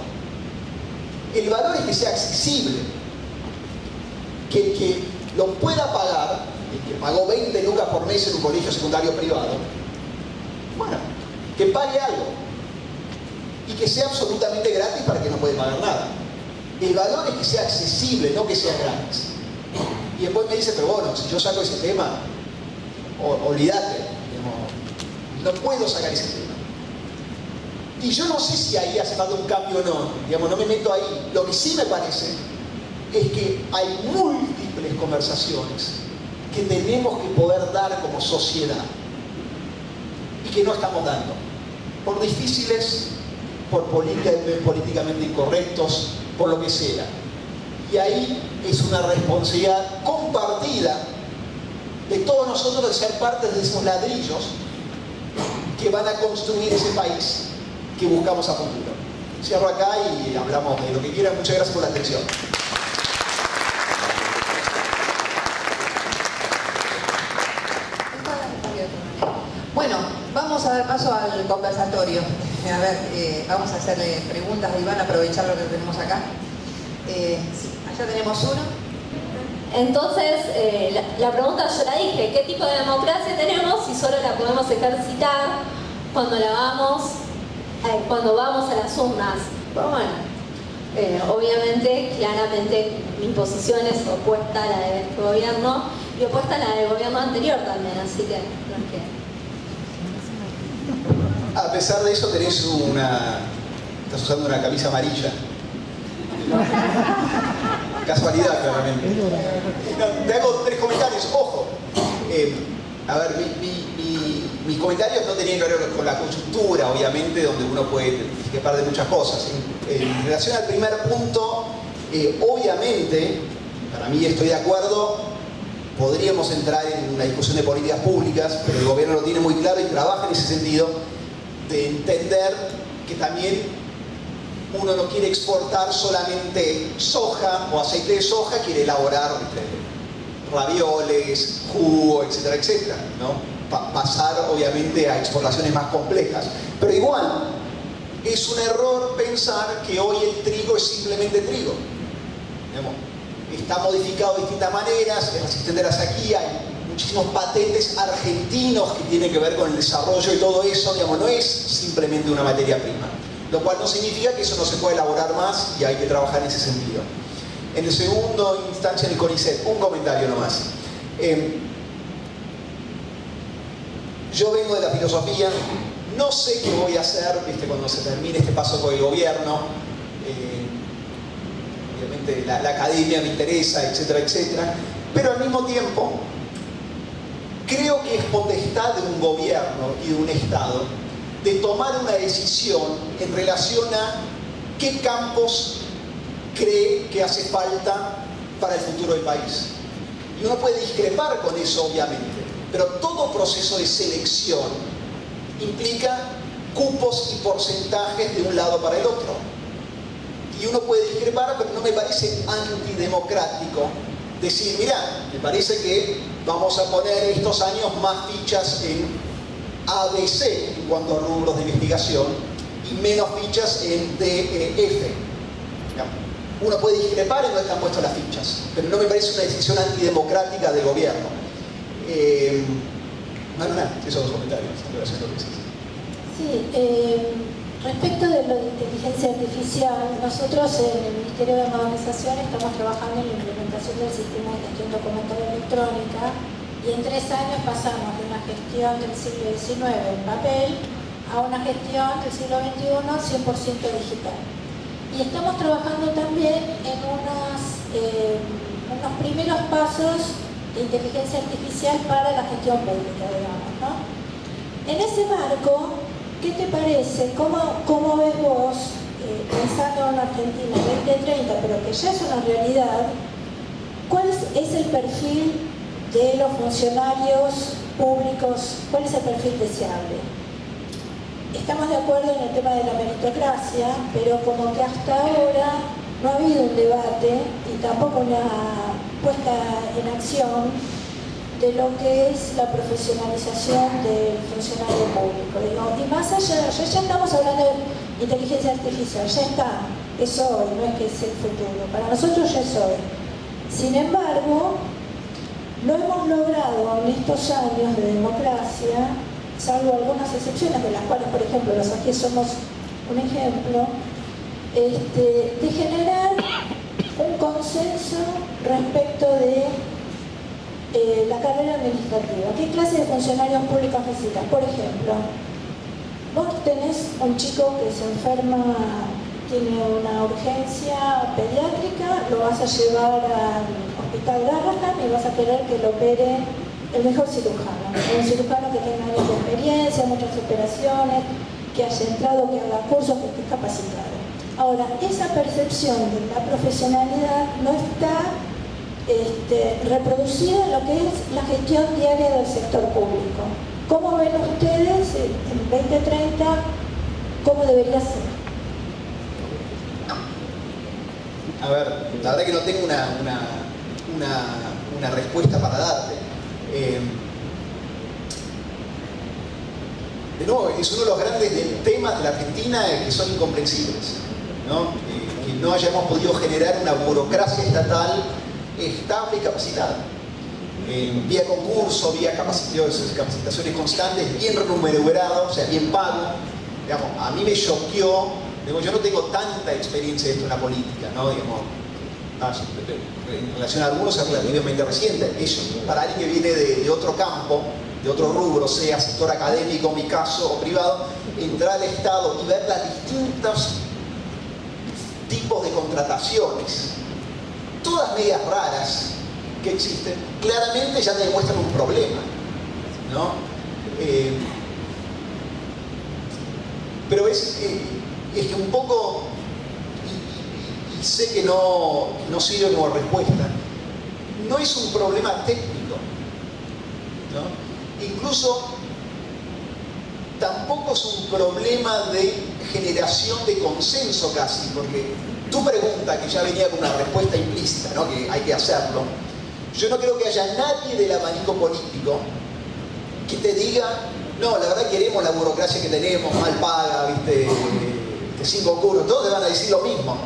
El valor es que sea accesible. Que el que lo pueda pagar, el que pagó 20 lucas por mes en un colegio secundario privado, bueno, que pague algo. Y que sea absolutamente gratis para el que no puede pagar nada. El valor es que sea accesible, no que sea gratis. Y después me dice, pero bueno, si yo saco ese tema, olvídate, no puedo sacar ese tema. Y yo no sé si ahí hace falta un cambio o no, digamos, no me meto ahí. Lo que sí me parece es que hay múltiples conversaciones que tenemos que poder dar como sociedad y que no estamos dando. Por difíciles, por políticamente incorrectos, por lo que sea. Y ahí es una responsabilidad compartida de todos nosotros de ser parte de esos ladrillos que van a construir ese país que buscamos a futuro. Cierro acá y hablamos de lo que quieran. Muchas gracias por la atención. Bueno, vamos a dar paso al conversatorio. A ver, vamos a hacerle preguntas a Iván, aprovechar lo que tenemos acá. Sí, allá tenemos uno. Entonces, la pregunta yo la dije, ¿qué tipo de democracia tenemos si solo la podemos ejercitar cuando vamos a las urnas? Pero bueno, obviamente, claramente mi posición es opuesta a la de este gobierno y opuesta a la del gobierno anterior también, así que no es que... A pesar de eso tenés estás usando una camisa amarilla. Casualidad, claramente. No, te hago 3 comentarios. Ojo, a ver, mis comentarios no tenían que ver con la coyuntura, obviamente, donde uno puede discrepar de muchas cosas. En relación al primer punto, obviamente, para mí estoy de acuerdo, podríamos entrar en una discusión de políticas públicas, pero el gobierno lo tiene muy claro y trabaja en ese sentido, de entender que también uno no quiere exportar solamente soja o aceite de soja, quiere elaborar ravioles, jugo, etcétera, etcétera, ¿no? Pasar obviamente a exportaciones más complejas. Pero igual, es un error pensar que hoy el trigo es simplemente trigo. Digamos, está modificado de distintas maneras, es resistente a la sequía, hay muchísimos patentes argentinos que tienen que ver con el desarrollo y todo eso, digamos, no es simplemente una materia prima. Lo cual no significa que eso no se puede elaborar más y hay que trabajar en ese sentido. En el segundo instancia, el CONICET, un comentario nomás. yo vengo de la filosofía, no sé qué voy a hacer, ¿viste? Cuando se termine este paso por el gobierno. Obviamente la academia me interesa, etcétera, etcétera. Pero al mismo tiempo, creo que es potestad de un gobierno y de un Estado de tomar una decisión en relación a qué campos cree que hace falta para el futuro del país. Y uno puede discrepar con eso, obviamente, pero todo proceso de selección implica cupos y porcentajes de un lado para el otro. Y uno puede discrepar, pero no me parece antidemocrático decir, mirá, me parece que vamos a poner estos años más fichas en ABC en cuanto a rubros de investigación y menos fichas en DEF. Uno puede discrepar en dónde están puestas las fichas, pero no me parece una decisión antidemocrática del gobierno. Manuela, esos dos comentarios en relación a lo que dices. Sí, respecto de lo de inteligencia artificial, nosotros en el Ministerio de Modernización estamos trabajando en la implementación del sistema de gestión documental electrónica y en 3 años pasamos de una gestión del siglo XIX en papel a una gestión del siglo XXI 100% digital. Y estamos trabajando también en unos primeros pasos de inteligencia artificial para la gestión pública, digamos, ¿no? En ese marco, ¿qué te parece? ¿Cómo ves vos, pensando en una Argentina 2030, pero que ya es una realidad, cuál es el perfil de los funcionarios públicos? ¿Cuál es el perfil deseable? Estamos de acuerdo en el tema de la meritocracia, pero como que hasta ahora no ha habido un debate y tampoco una puesta en acción de lo que es la profesionalización del funcionario público. Digo, y más allá, ya estamos hablando de inteligencia artificial, ya está, es hoy, no es que es el futuro. Para nosotros ya es hoy. Sin embargo, no hemos logrado en estos años de democracia, salvo algunas excepciones, de las cuales, por ejemplo, los aquí somos un ejemplo, de generar un consenso respecto de la carrera administrativa. ¿Qué clase de funcionarios públicos necesitas? Por ejemplo, vos tenés un chico que se enferma, tiene una urgencia pediátrica, lo vas a llevar al hospital Garrahan y vas a querer que lo opere el mejor cirujano. Un cirujano que tenga mucha experiencia, muchas operaciones, que haya entrado, que haga cursos, que esté capacitado. Ahora, esa percepción de la profesionalidad no está reproducida en lo que es la gestión diaria del sector público. ¿Cómo ven ustedes en 2030 cómo debería ser? A ver, la verdad que no tengo una respuesta para darte. De nuevo, es uno de los grandes temas de la Argentina que son incomprensibles, ¿no? Que no hayamos podido generar una burocracia estatal estable y capacitada. Vía concurso, vía capacitaciones constantes, bien remunerado, o sea, bien pago. Digamos, a mí me choqueó, yo no tengo tanta experiencia dentro de la política, ¿no? Digamos, en relación a algunos es relativamente reciente. Eso, para alguien que viene de otro campo, de otro rubro, sea sector académico, en mi caso, o privado, entrar al Estado y ver los distintos tipos de contrataciones, todas medias raras que existen, claramente ya te demuestran un problema, ¿no? Pero es que un poco, y sé que no sirve como respuesta, no es un problema técnico, ¿no? Incluso tampoco es un problema de generación de consenso casi, porque tu pregunta, que ya venía con una respuesta implícita, ¿no? Que hay que hacerlo, yo no creo que haya nadie del abanico político que te diga, no, la verdad queremos la burocracia que tenemos, mal paga, ¿viste? 5 curos, todos te van a decir lo mismo.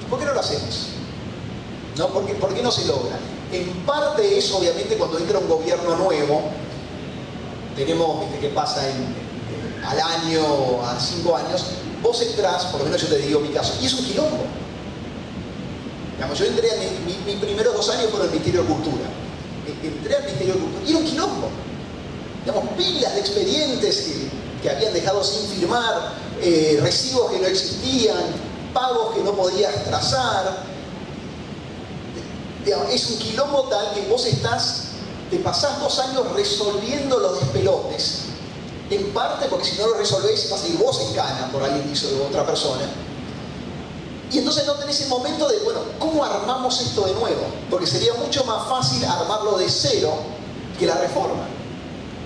¿Por qué no lo hacemos? ¿No? ¿Por qué no se logra? En parte es obviamente cuando entra un gobierno nuevo, tenemos, ¿viste? Que pasa al año, a 5 años, vos entrás, por lo menos yo te digo mi caso, y es un quilombo. Digamos, yo entré, mis primeros 2 años fueron el Ministerio de Cultura. Entré al Ministerio de Cultura y era un quilombo. digamos, pilas de expedientes que habían dejado sin firmar, recibos que no existían, pagos que no podías trazar. Digamos, es un quilombo tal que vos te pasás 2 años resolviendo los despelotes. En parte porque si no lo resolvés vas a ir vos en cana por alguien que hizo de otra persona. Y entonces no tenés el momento de, bueno, ¿cómo armamos esto de nuevo? Porque sería mucho más fácil armarlo de cero que la reforma,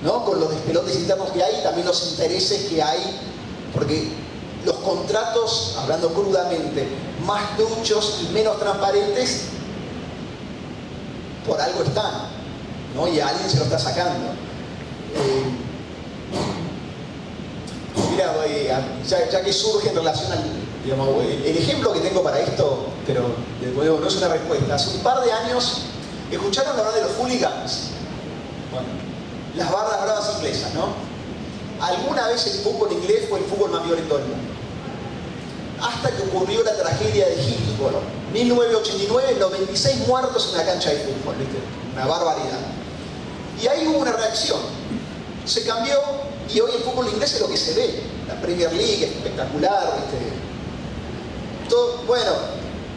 ¿no? Con los despelotes internos que hay, también los intereses que hay, porque los contratos, hablando crudamente, más truchos y menos transparentes, por algo están, ¿no? Y a alguien se lo está sacando. Mira, ya que surge en relación al, digamos, el ejemplo que tengo para esto, pero de nuevo no es una respuesta. Hace un par de años escucharon hablar de los hooligans. Bueno, las barras bravas inglesas, ¿no? Alguna vez el fútbol inglés fue el fútbol más violento del mundo. Hasta que ocurrió la tragedia de Hillsborough. 1989, 96 muertos en una cancha de fútbol, ¿viste? Una barbaridad. Y ahí hubo una reacción. Se cambió y hoy el fútbol inglés es lo que se ve. La Premier League es espectacular, ¿viste? Todo, bueno,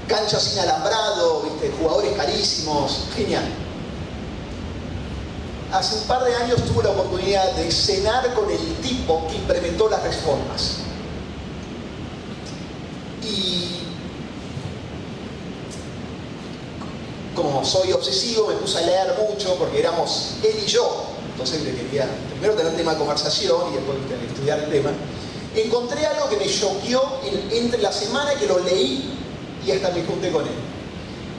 canchas sin alambrado, ¿viste? Jugadores carísimos, genial. Hace un par de años tuve la oportunidad de cenar con el tipo que implementó las reformas. Y como soy obsesivo, me puse a leer mucho porque éramos él y yo. Entonces le quería primero tener un tema de conversación y después estudiar el tema. Encontré algo que me choqueó entre la semana que lo leí y hasta me junté con él.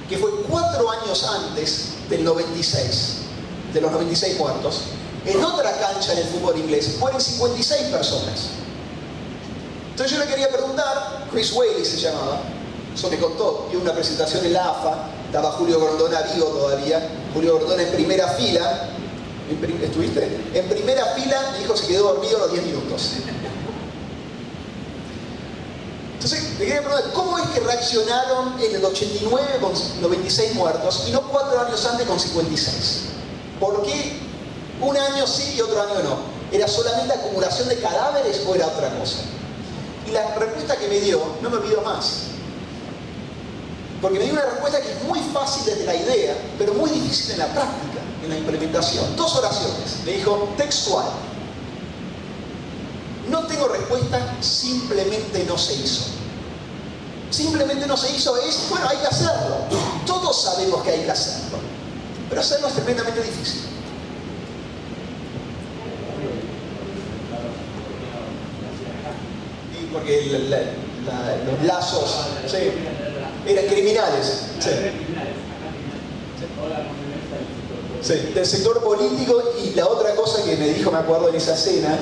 Que fue 4 años antes del 96, de los 96 muertos, en otra cancha en el fútbol inglés, mueren 56 personas. Entonces yo le quería preguntar, Chris Whaley se llamaba, eso me contó, dio una presentación en la AFA, estaba Julio Grondona vivo todavía, Julio Grondona en primera fila, ¿estuviste? En primera fila, mi hijo se quedó dormido a los 10 minutos. Entonces le quería preguntar, ¿cómo es que reaccionaron en el 89 con 96 muertos y no 4 años antes con 56? ¿Por qué un año sí y otro año no? ¿Era solamente acumulación de cadáveres o era otra cosa? Y la respuesta que me dio, no me olvido más. Porque me dio una respuesta que es muy fácil desde la idea, pero muy difícil en la práctica, en la implementación. 2 oraciones. Me dijo, textual. No tengo respuesta, simplemente no se hizo. Simplemente no se hizo es, bueno, hay que hacerlo. Todos sabemos que hay que hacerlo. Pero hacerlo es tremendamente difícil. Porque los lazos, sí, eran criminales, sí. Sí, del sector político. Y la otra cosa que me dijo, me acuerdo en esa cena,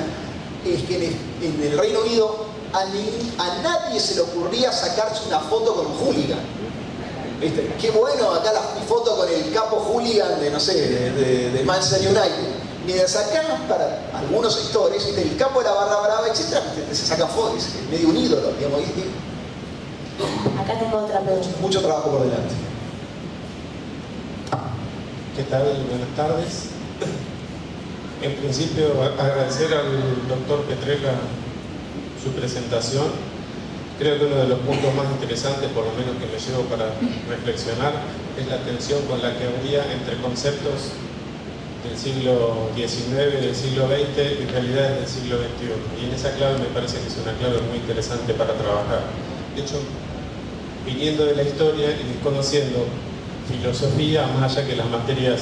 es que en el Reino Unido a nadie se le ocurría sacarse una foto con un hooligan. ¿Viste? Qué bueno acá la foto con el capo hooligan de, no sé, de Manchester United. Mientras acá, para algunos sectores, el capo de la barra brava, etc., se sacan fotos, es medio un ídolo, digamos. Acá tengo otra pregunta. Mucho trabajo por delante. ¿Qué tal? Buenas tardes. En principio, agradecer al doctor Petrella su presentación. Creo que uno de los puntos más interesantes, por lo menos que me llevo para reflexionar, es la tensión con la que habría entre conceptos del siglo XIX, del siglo XX y realidades del siglo XXI. Y en esa clave me parece que es una clave muy interesante para trabajar. De hecho, viniendo de la historia y desconociendo filosofía, más allá que las materias,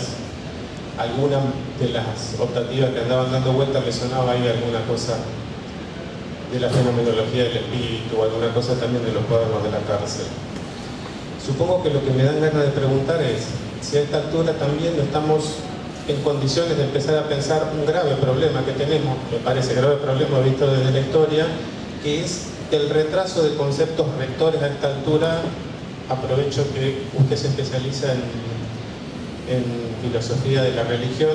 algunas de las optativas que andaban dando vuelta me sonaba ahí alguna cosa de la fenomenología del espíritu o alguna cosa también de los cuadernos de la cárcel. Supongo que lo que me dan ganas de preguntar es si a esta altura también no estamos en condiciones de empezar a pensar un grave problema que tenemos, me parece grave problema visto desde la historia, que es el retraso de conceptos rectores a esta altura. Aprovecho que usted se especializa en filosofía de la religión,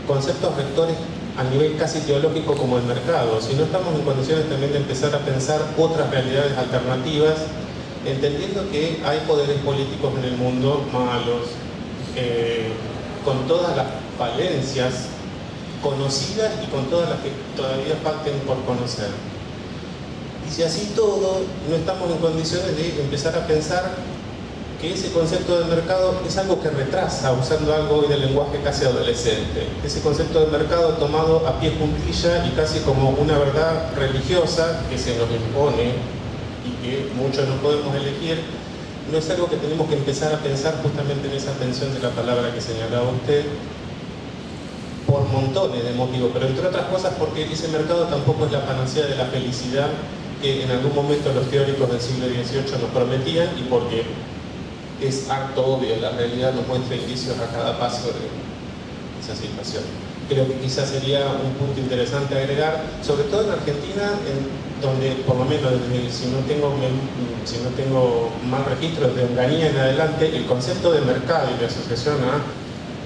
conceptos rectores a nivel casi teológico como el mercado. Si no estamos en condiciones también de empezar a pensar otras realidades alternativas, entendiendo que hay poderes políticos en el mundo malos, con todas las falencias conocidas y con todas las que todavía falten por conocer. Y si así todo, no estamos en condiciones de empezar a pensar que ese concepto de mercado es algo que retrasa, usando algo hoy del lenguaje casi adolescente. Ese concepto de mercado tomado a pie juntilla y casi como una verdad religiosa que se nos impone y que muchos no podemos elegir, no es algo que tenemos que empezar a pensar justamente en esa tensión de la palabra que señalaba usted, por montones de motivos, pero entre otras cosas porque ese mercado tampoco es la panacea de la felicidad que en algún momento los teóricos del siglo XVIII nos prometían, y porque es harto obvio, la realidad nos muestra indicios a cada paso de esa situación. Creo que quizás sería un punto interesante agregar, sobre todo en Argentina, donde por lo menos si no tengo mal registro desde Onganía en adelante, el concepto de mercado y de asociación a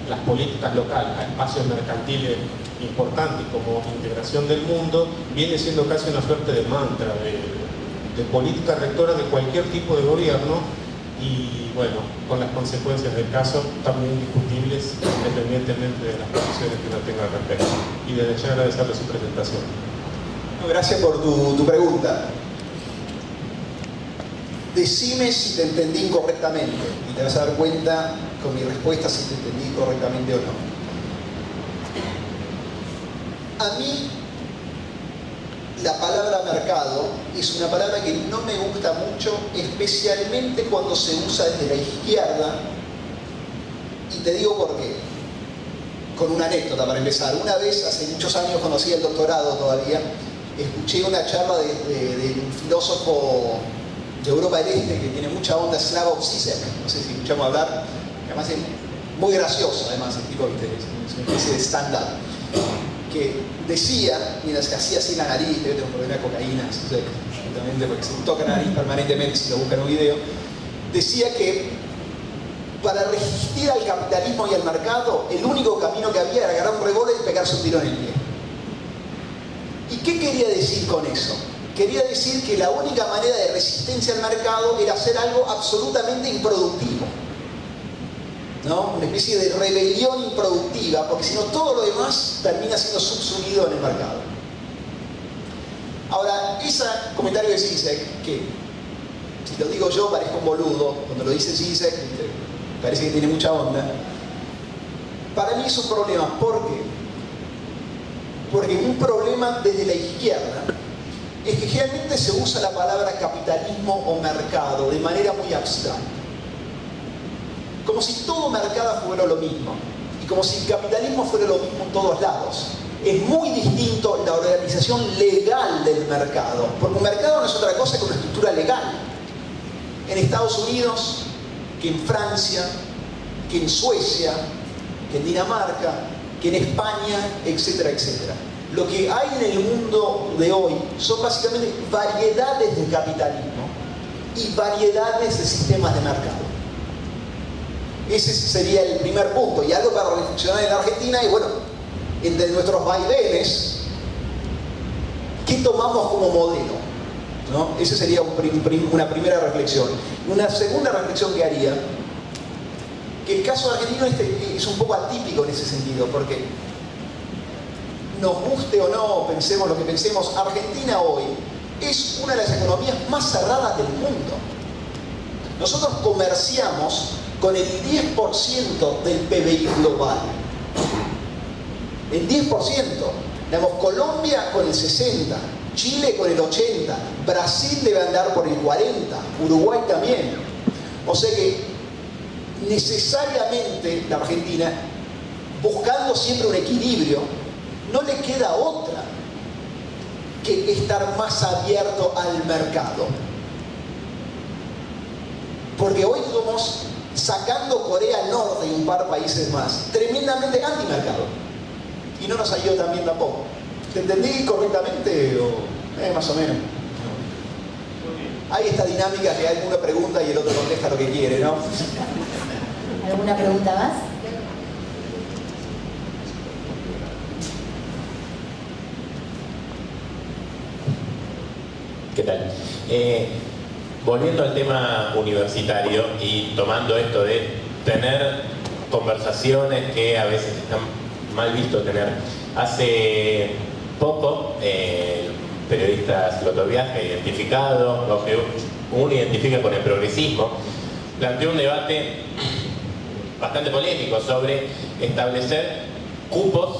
las políticas locales, a espacios mercantiles importantes como integración del mundo, viene siendo casi una suerte de mantra, de política rectora de cualquier tipo de gobierno, y bueno, con las consecuencias del caso también discutibles independientemente de las posiciones que uno tenga al respecto. Y desde ya agradecerle su presentación. Gracias por tu pregunta. Decime si te entendí incorrectamente y te vas a dar cuenta con mi respuesta si te entendí correctamente o no. A mí la palabra mercado es una palabra que no me gusta mucho, especialmente cuando se usa desde la izquierda, y te digo por qué. Con una anécdota para empezar. Una vez, hace muchos años, conocí el doctorado todavía, escuché una charla de un filósofo de Europa del Este que tiene mucha onda, Slavoj Žižek, no sé si escuchamos hablar, además es muy gracioso, además el tipo, es una especie de stand-up, que decía, mientras que hacía así la nariz, debe tener un problema de cocaína, porque se toca la nariz permanentemente si lo buscan en un video, decía que para resistir al capitalismo y al mercado, el único camino que había era agarrar un revólver y pegarse un tiro en el pie. ¿Y qué quería decir con eso? Quería decir que la única manera de resistencia al mercado era hacer algo absolutamente improductivo, ¿no? Una especie de rebelión improductiva, porque si no todo lo demás termina siendo subsumido en el mercado. Ahora, ese comentario de Žižek, que si lo digo yo parezco un boludo, cuando lo dice Žižek parece que tiene mucha onda, para mí es un problema. ¿Por qué? Porque un problema desde la izquierda es que generalmente se usa la palabra capitalismo o mercado de manera muy abstracta. Como si todo mercado fuera lo mismo. Y como si el capitalismo fuera lo mismo en todos lados. Es muy distinto la organización legal del mercado. Porque un mercado no es otra cosa que una estructura legal. En Estados Unidos, que en Francia, que en Suecia, que en Dinamarca, que en España, etcétera, etcétera. Lo que hay en el mundo de hoy son básicamente variedades de capitalismo y variedades de sistemas de mercado. Ese sería el primer punto. Y algo para reflexionar en la Argentina, y bueno, entre nuestros vaivenes, ¿qué tomamos como modelo? ¿No? Esa sería una primera reflexión. Una segunda reflexión que haría, que el caso argentino es un poco atípico en ese sentido, porque nos guste o no, pensemos lo que pensemos, Argentina hoy es una de las economías más cerradas del mundo. Nosotros comerciamos con el 10% del PBI global. El 10%. Digamos, Colombia con el 60%, Chile con el 80%, Brasil debe andar por el 40%, Uruguay también. O sea que necesariamente la Argentina, buscando siempre un equilibrio, no le queda otra que estar más abierto al mercado. Porque hoy somos, sacando Corea del Norte y un par de países más, tremendamente antimercado. Y no nos ayudó tan bien tampoco. ¿Te entendí correctamente? O, más o menos. Hay esta dinámica que alguno pregunta y el otro contesta lo que quiere, ¿no? ¿Alguna pregunta más? ¿Qué tal? Volviendo al tema universitario y tomando esto de tener conversaciones que a veces están mal visto tener. Hace poco, el periodista Slotoviaje, identificado, lo que uno identifica con el progresismo, planteó un debate bastante polémico sobre establecer cupos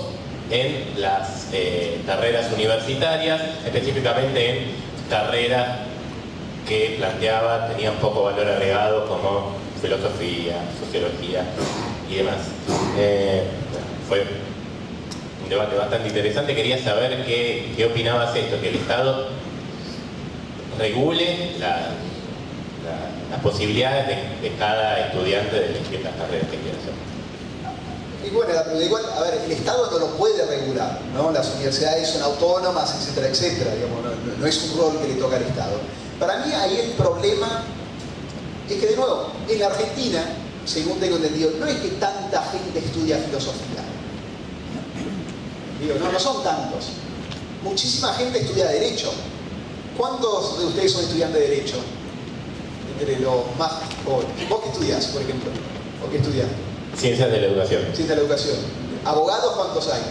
en las carreras universitarias, específicamente en carreras que planteaba tenían poco valor agregado, como filosofía, sociología y demás. Fue un debate bastante interesante. Quería saber qué opinabas de esto, que el Estado regule las posibilidades de cada estudiante de elegir las carreras que quiera hacer. Y bueno, pero igual, a ver, el Estado no lo puede regular, ¿no? Las universidades son autónomas, etcétera, etcétera, digamos, no es un rol que le toca al Estado. Para mí ahí el problema es que, de nuevo, en la Argentina, según tengo entendido, no es que tanta gente estudia filosofía. Digo, no son tantos. Muchísima gente estudia Derecho. ¿Cuántos de ustedes son estudiantes de Derecho? Entre los más jóvenes. ¿Vos qué estudiás, por ejemplo? ¿O qué estudiás? Ciencias de la educación. Ciencias de la educación. ¿Abogados cuántos hay?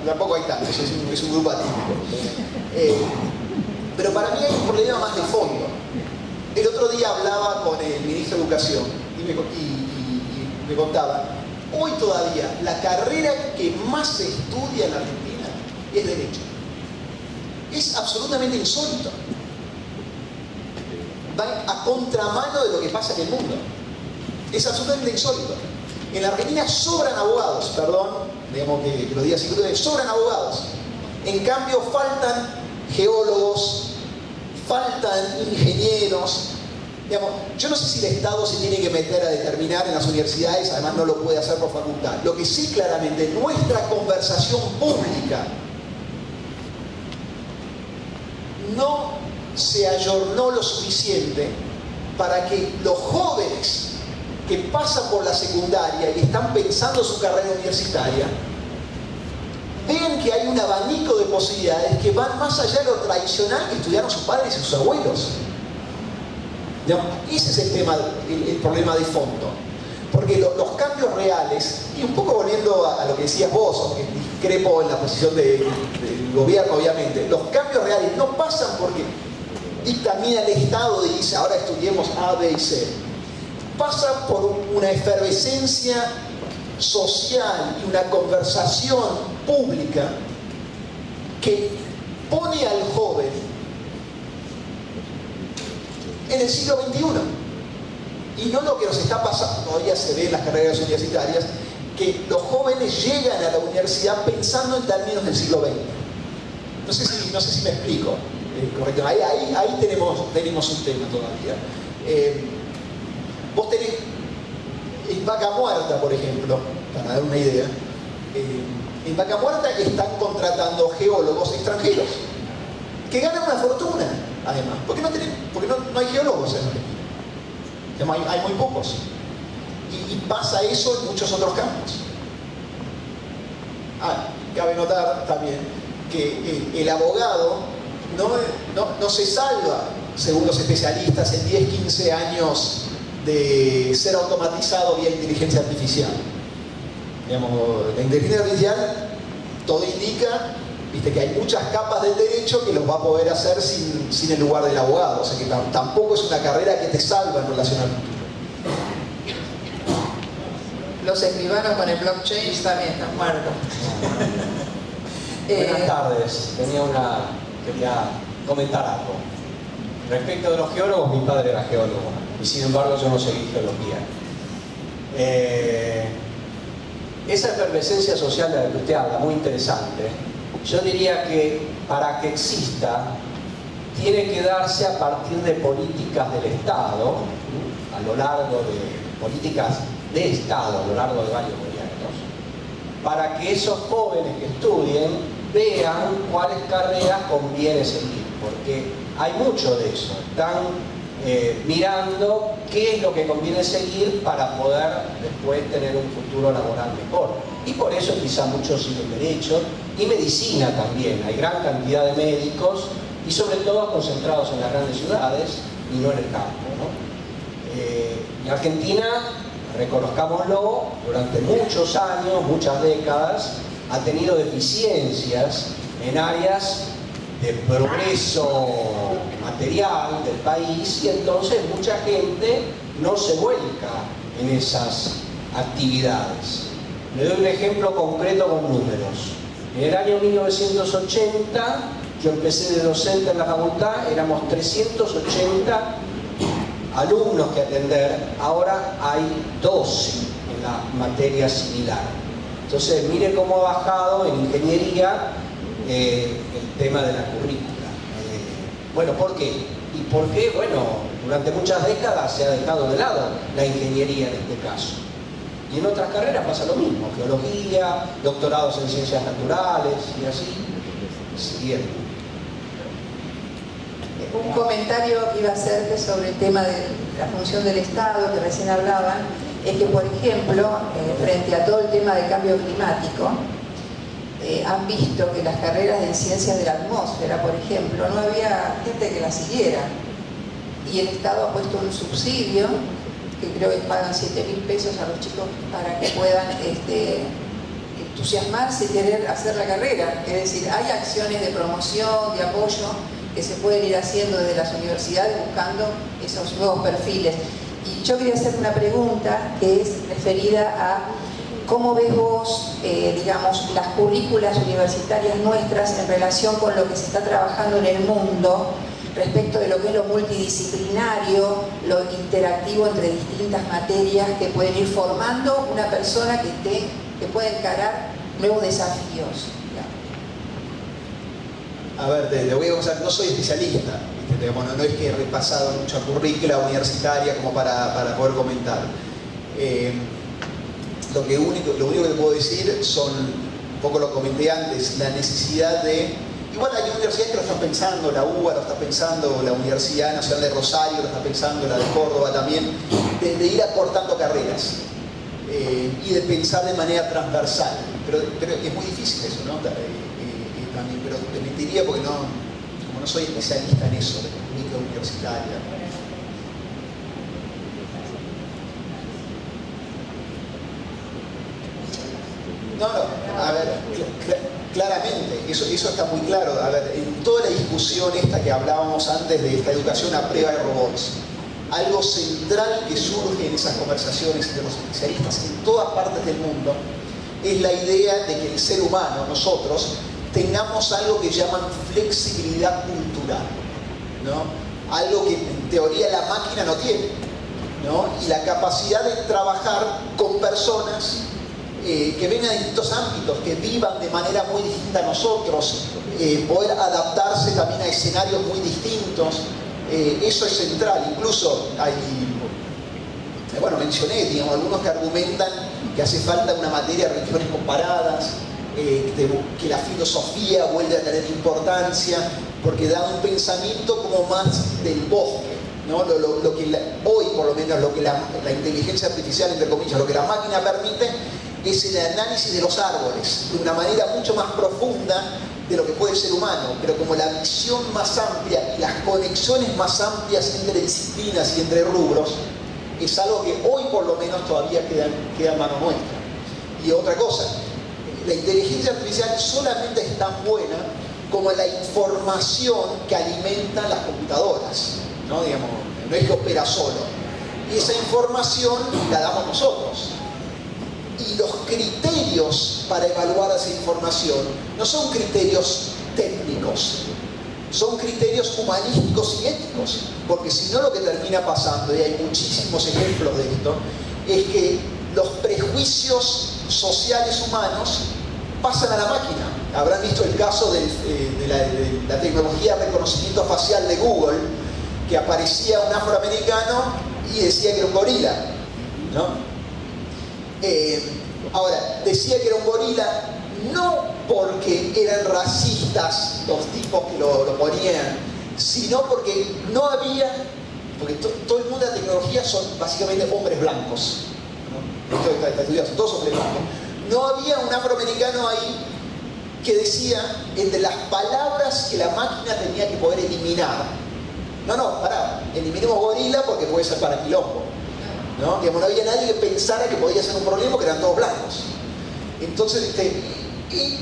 Tampoco hay tantos, es un grupo atípico. Pero para mí hay un problema más de fondo. El otro día hablaba con el ministro de Educación y me contaba, hoy todavía la carrera que más se estudia en la Argentina es Derecho. Es absolutamente insólito. Va a contramano de lo que pasa en el mundo. Es absolutamente insólito. En la Argentina sobran abogados, perdón, digamos que lo diga así, sobran abogados. En cambio faltan geólogos, faltan ingenieros. Digamos, yo no sé si el Estado se tiene que meter a determinar en las universidades, además no lo puede hacer por facultad. Lo que sí claramente, nuestra conversación pública no se ayornó lo suficiente para que los jóvenes que pasan por la secundaria y están pensando su carrera universitaria vean que hay un abanico de posibilidades que van más allá de lo tradicional que estudiaron sus padres y sus abuelos. Ese es el problema de fondo. Porque los cambios reales, y un poco volviendo a lo que decías vos, aunque discrepo en la posición del gobierno obviamente, los cambios reales no pasan porque dictamina el Estado y dice ahora estudiemos A, B y C. Pasa por una efervescencia social y una conversación pública que pone al joven en el siglo XXI. Y no lo que nos está pasando, todavía se ve en las carreras universitarias, que los jóvenes llegan a la universidad pensando en términos del siglo XX. No sé si me explico. Correcto. Ahí tenemos un tema todavía. Vos tenés en Vaca Muerta, por ejemplo, para dar una idea, en Vaca Muerta están contratando geólogos extranjeros que ganan una fortuna, además. Porque no hay geólogos en Argentina. Hay muy pocos. Y pasa eso en muchos otros campos. Cabe notar también que el abogado no se salva, según los especialistas, en 10, 15 años de ser automatizado vía inteligencia artificial. Digamos, la inteligencia artificial, todo indica, viste, que hay muchas capas del derecho que los va a poder hacer sin el lugar del abogado. O sea que tampoco es una carrera que te salva en relación al futuro. Los escribanos con el blockchain también están muertos. Buenas tardes. Quería comentar algo. Respecto de los geólogos, mi padre era geólogo y sin embargo yo no seguí geología. Esa efervescencia social de la que usted habla, muy interesante, yo diría que para que exista tiene que darse a partir de políticas del Estado, a lo largo de políticas de Estado, a lo largo de varios gobiernos, para que esos jóvenes que estudien vean cuáles carreras conviene seguir, porque hay mucho de eso. Están mirando qué es lo que conviene seguir para poder después tener un futuro laboral mejor. Y por eso quizá muchos siguen derecho y medicina también. Hay gran cantidad de médicos y sobre todo concentrados en las grandes ciudades y no en el campo, ¿no? En Argentina reconozcámoslo, durante muchos años, muchas décadas, ha tenido deficiencias en áreas de progreso material del país, y entonces mucha gente no se vuelca en esas actividades. Le doy un ejemplo concreto con números. En el año 1980, yo empecé de docente en la facultad, éramos 380 alumnos que atender, ahora hay 12 en la materia similar. Entonces, mire cómo ha bajado en ingeniería el tema de la currícula. Bueno, ¿por qué? ¿Y por qué? Bueno, durante muchas décadas se ha dejado de lado la ingeniería en este caso. Y en otras carreras pasa lo mismo, geología, doctorados en ciencias naturales y así siguiendo. Un comentario que iba a hacer sobre el tema de la función del Estado, que recién hablaban, es que, por ejemplo, frente a todo el tema del cambio climático, han visto que las carreras de ciencias de la atmósfera, por ejemplo, no había gente que las siguiera. Y el Estado ha puesto un subsidio, que creo que pagan 7.000 pesos a los chicos para que puedan entusiasmarse y querer hacer la carrera. Es decir, hay acciones de promoción, de apoyo, que se pueden ir haciendo desde las universidades buscando esos nuevos perfiles. Y yo quería hacer una pregunta que es referida a cómo ves vos, digamos, las currículas universitarias nuestras en relación con lo que se está trabajando en el mundo respecto de lo que es lo multidisciplinario, lo interactivo entre distintas materias que pueden ir formando una persona que pueda encarar nuevos desafíos. A ver, te voy a confesar, no soy especialista, digamos, no es que he repasado mucha currícula universitaria como para poder comentar. Lo único que te puedo decir son, un poco lo comenté antes, la necesidad de... Igual hay universidades que lo están pensando, la UBA lo está pensando, la Universidad Nacional de Rosario lo está pensando, la de Córdoba también, de ir acortando carreras y de pensar de manera transversal. Pero es muy difícil eso, ¿no? También, pero te mentiría porque como no soy especialista en eso, de currícula universitaria. No, a ver, claramente, eso está muy claro. A ver, en toda la discusión esta que hablábamos antes de esta educación a prueba de robots, algo central que surge en esas conversaciones entre los especialistas en todas partes del mundo es la idea de que el ser humano, nosotros, tengamos algo que llaman flexibilidad cultural, ¿no? Algo que en teoría la máquina no tiene, ¿no? Y la capacidad de trabajar con personas que vengan de distintos ámbitos, que vivan de manera muy distinta a nosotros, poder adaptarse también a escenarios muy distintos, eso es central. Incluso hay, mencioné, digamos, algunos que argumentan que hace falta una materia de religiones comparadas, que la filosofía vuelve a tener importancia, porque da un pensamiento como más del bosque, ¿no? Lo que hoy, por lo menos, lo que la inteligencia artificial, entre comillas, lo que la máquina permite es el análisis de los árboles, de una manera mucho más profunda de lo que puede el ser humano, pero como la visión más amplia y las conexiones más amplias entre disciplinas y entre rubros, es algo que hoy, por lo menos, todavía queda en mano nuestra. Y otra cosa, la inteligencia artificial solamente es tan buena como la información que alimentan las computadoras, ¿no? Digamos, no es que opera solo. Y esa información la damos nosotros. Y los criterios para evaluar esa información no son criterios técnicos, son criterios humanísticos y éticos. Porque si no, lo que termina pasando, y hay muchísimos ejemplos de esto, es que los prejuicios sociales humanos pasan a la máquina. Habrán visto el caso de la tecnología de reconocimiento facial de Google, que aparecía un afroamericano y decía que era un gorila, ¿no? Ahora, decía que era un gorila no porque eran racistas los tipos que lo ponían, sino porque no había, porque todo el mundo de la tecnología son básicamente hombres blancos, ¿no? Esto está estudiado, son todos hombres blancos. No había un afroamericano ahí que decía entre las palabras que la máquina tenía que poder eliminar. No, pará, eliminemos gorila porque puede ser para quilombo. ¿no? Digamos, no había nadie que pensara que podía ser un problema, que eran todos blancos. Entonces,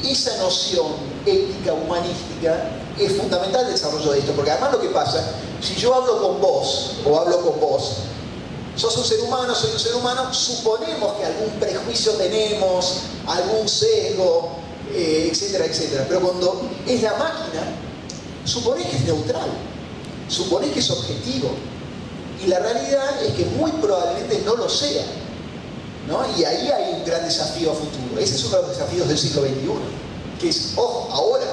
esa noción ética, humanística, es fundamental el desarrollo de esto, porque además lo que pasa, si yo hablo con vos, o hablo con vos, sos un ser humano, soy un ser humano, suponemos que algún prejuicio tenemos, algún sesgo, etcétera, etcétera. Pero cuando es la máquina, suponés que es neutral, suponés que es objetivo. Y la realidad es que muy probablemente no lo sea, ¿no? Y ahí hay un gran desafío a futuro. Ese es uno de los desafíos del siglo XXI, que es, ojo, ahora,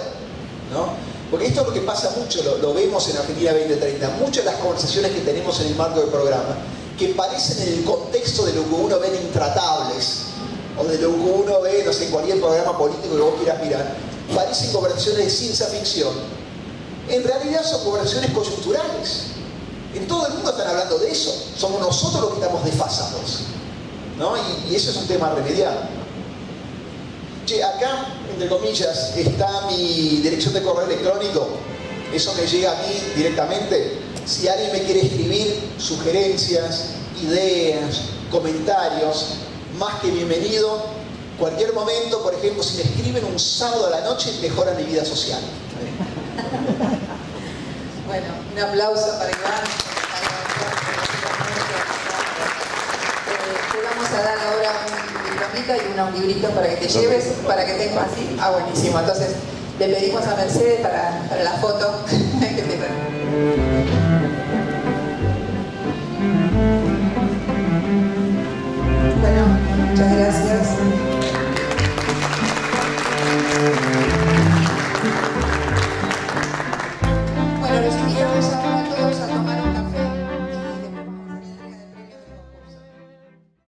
¿no? Porque esto es lo que pasa mucho, lo vemos en Argentina 2030, muchas de las conversaciones que tenemos en el marco del programa, que parecen en el contexto de lo que uno ve en Intratables, o de lo que uno ve, no sé, en cualquier programa político que vos quieras mirar, parecen conversaciones de ciencia ficción. En realidad son conversaciones coyunturales. En todo el mundo están hablando de eso. Somos nosotros los que estamos desfasados, ¿no? Y eso es un tema a remediar. Che, acá, entre comillas, está mi dirección de correo electrónico. Eso me llega a mí directamente. Si alguien me quiere escribir sugerencias, ideas, comentarios, más que bienvenido. Cualquier momento, por ejemplo, si me escriben un sábado a la noche, mejora mi vida social. Bueno, un aplauso para Iván. Te vamos a dar ahora un diplomita y un librito para que te lleves, para que tengas así. Ah, buenísimo. Entonces, le pedimos a Mercedes para la foto que te... Bueno, muchas gracias.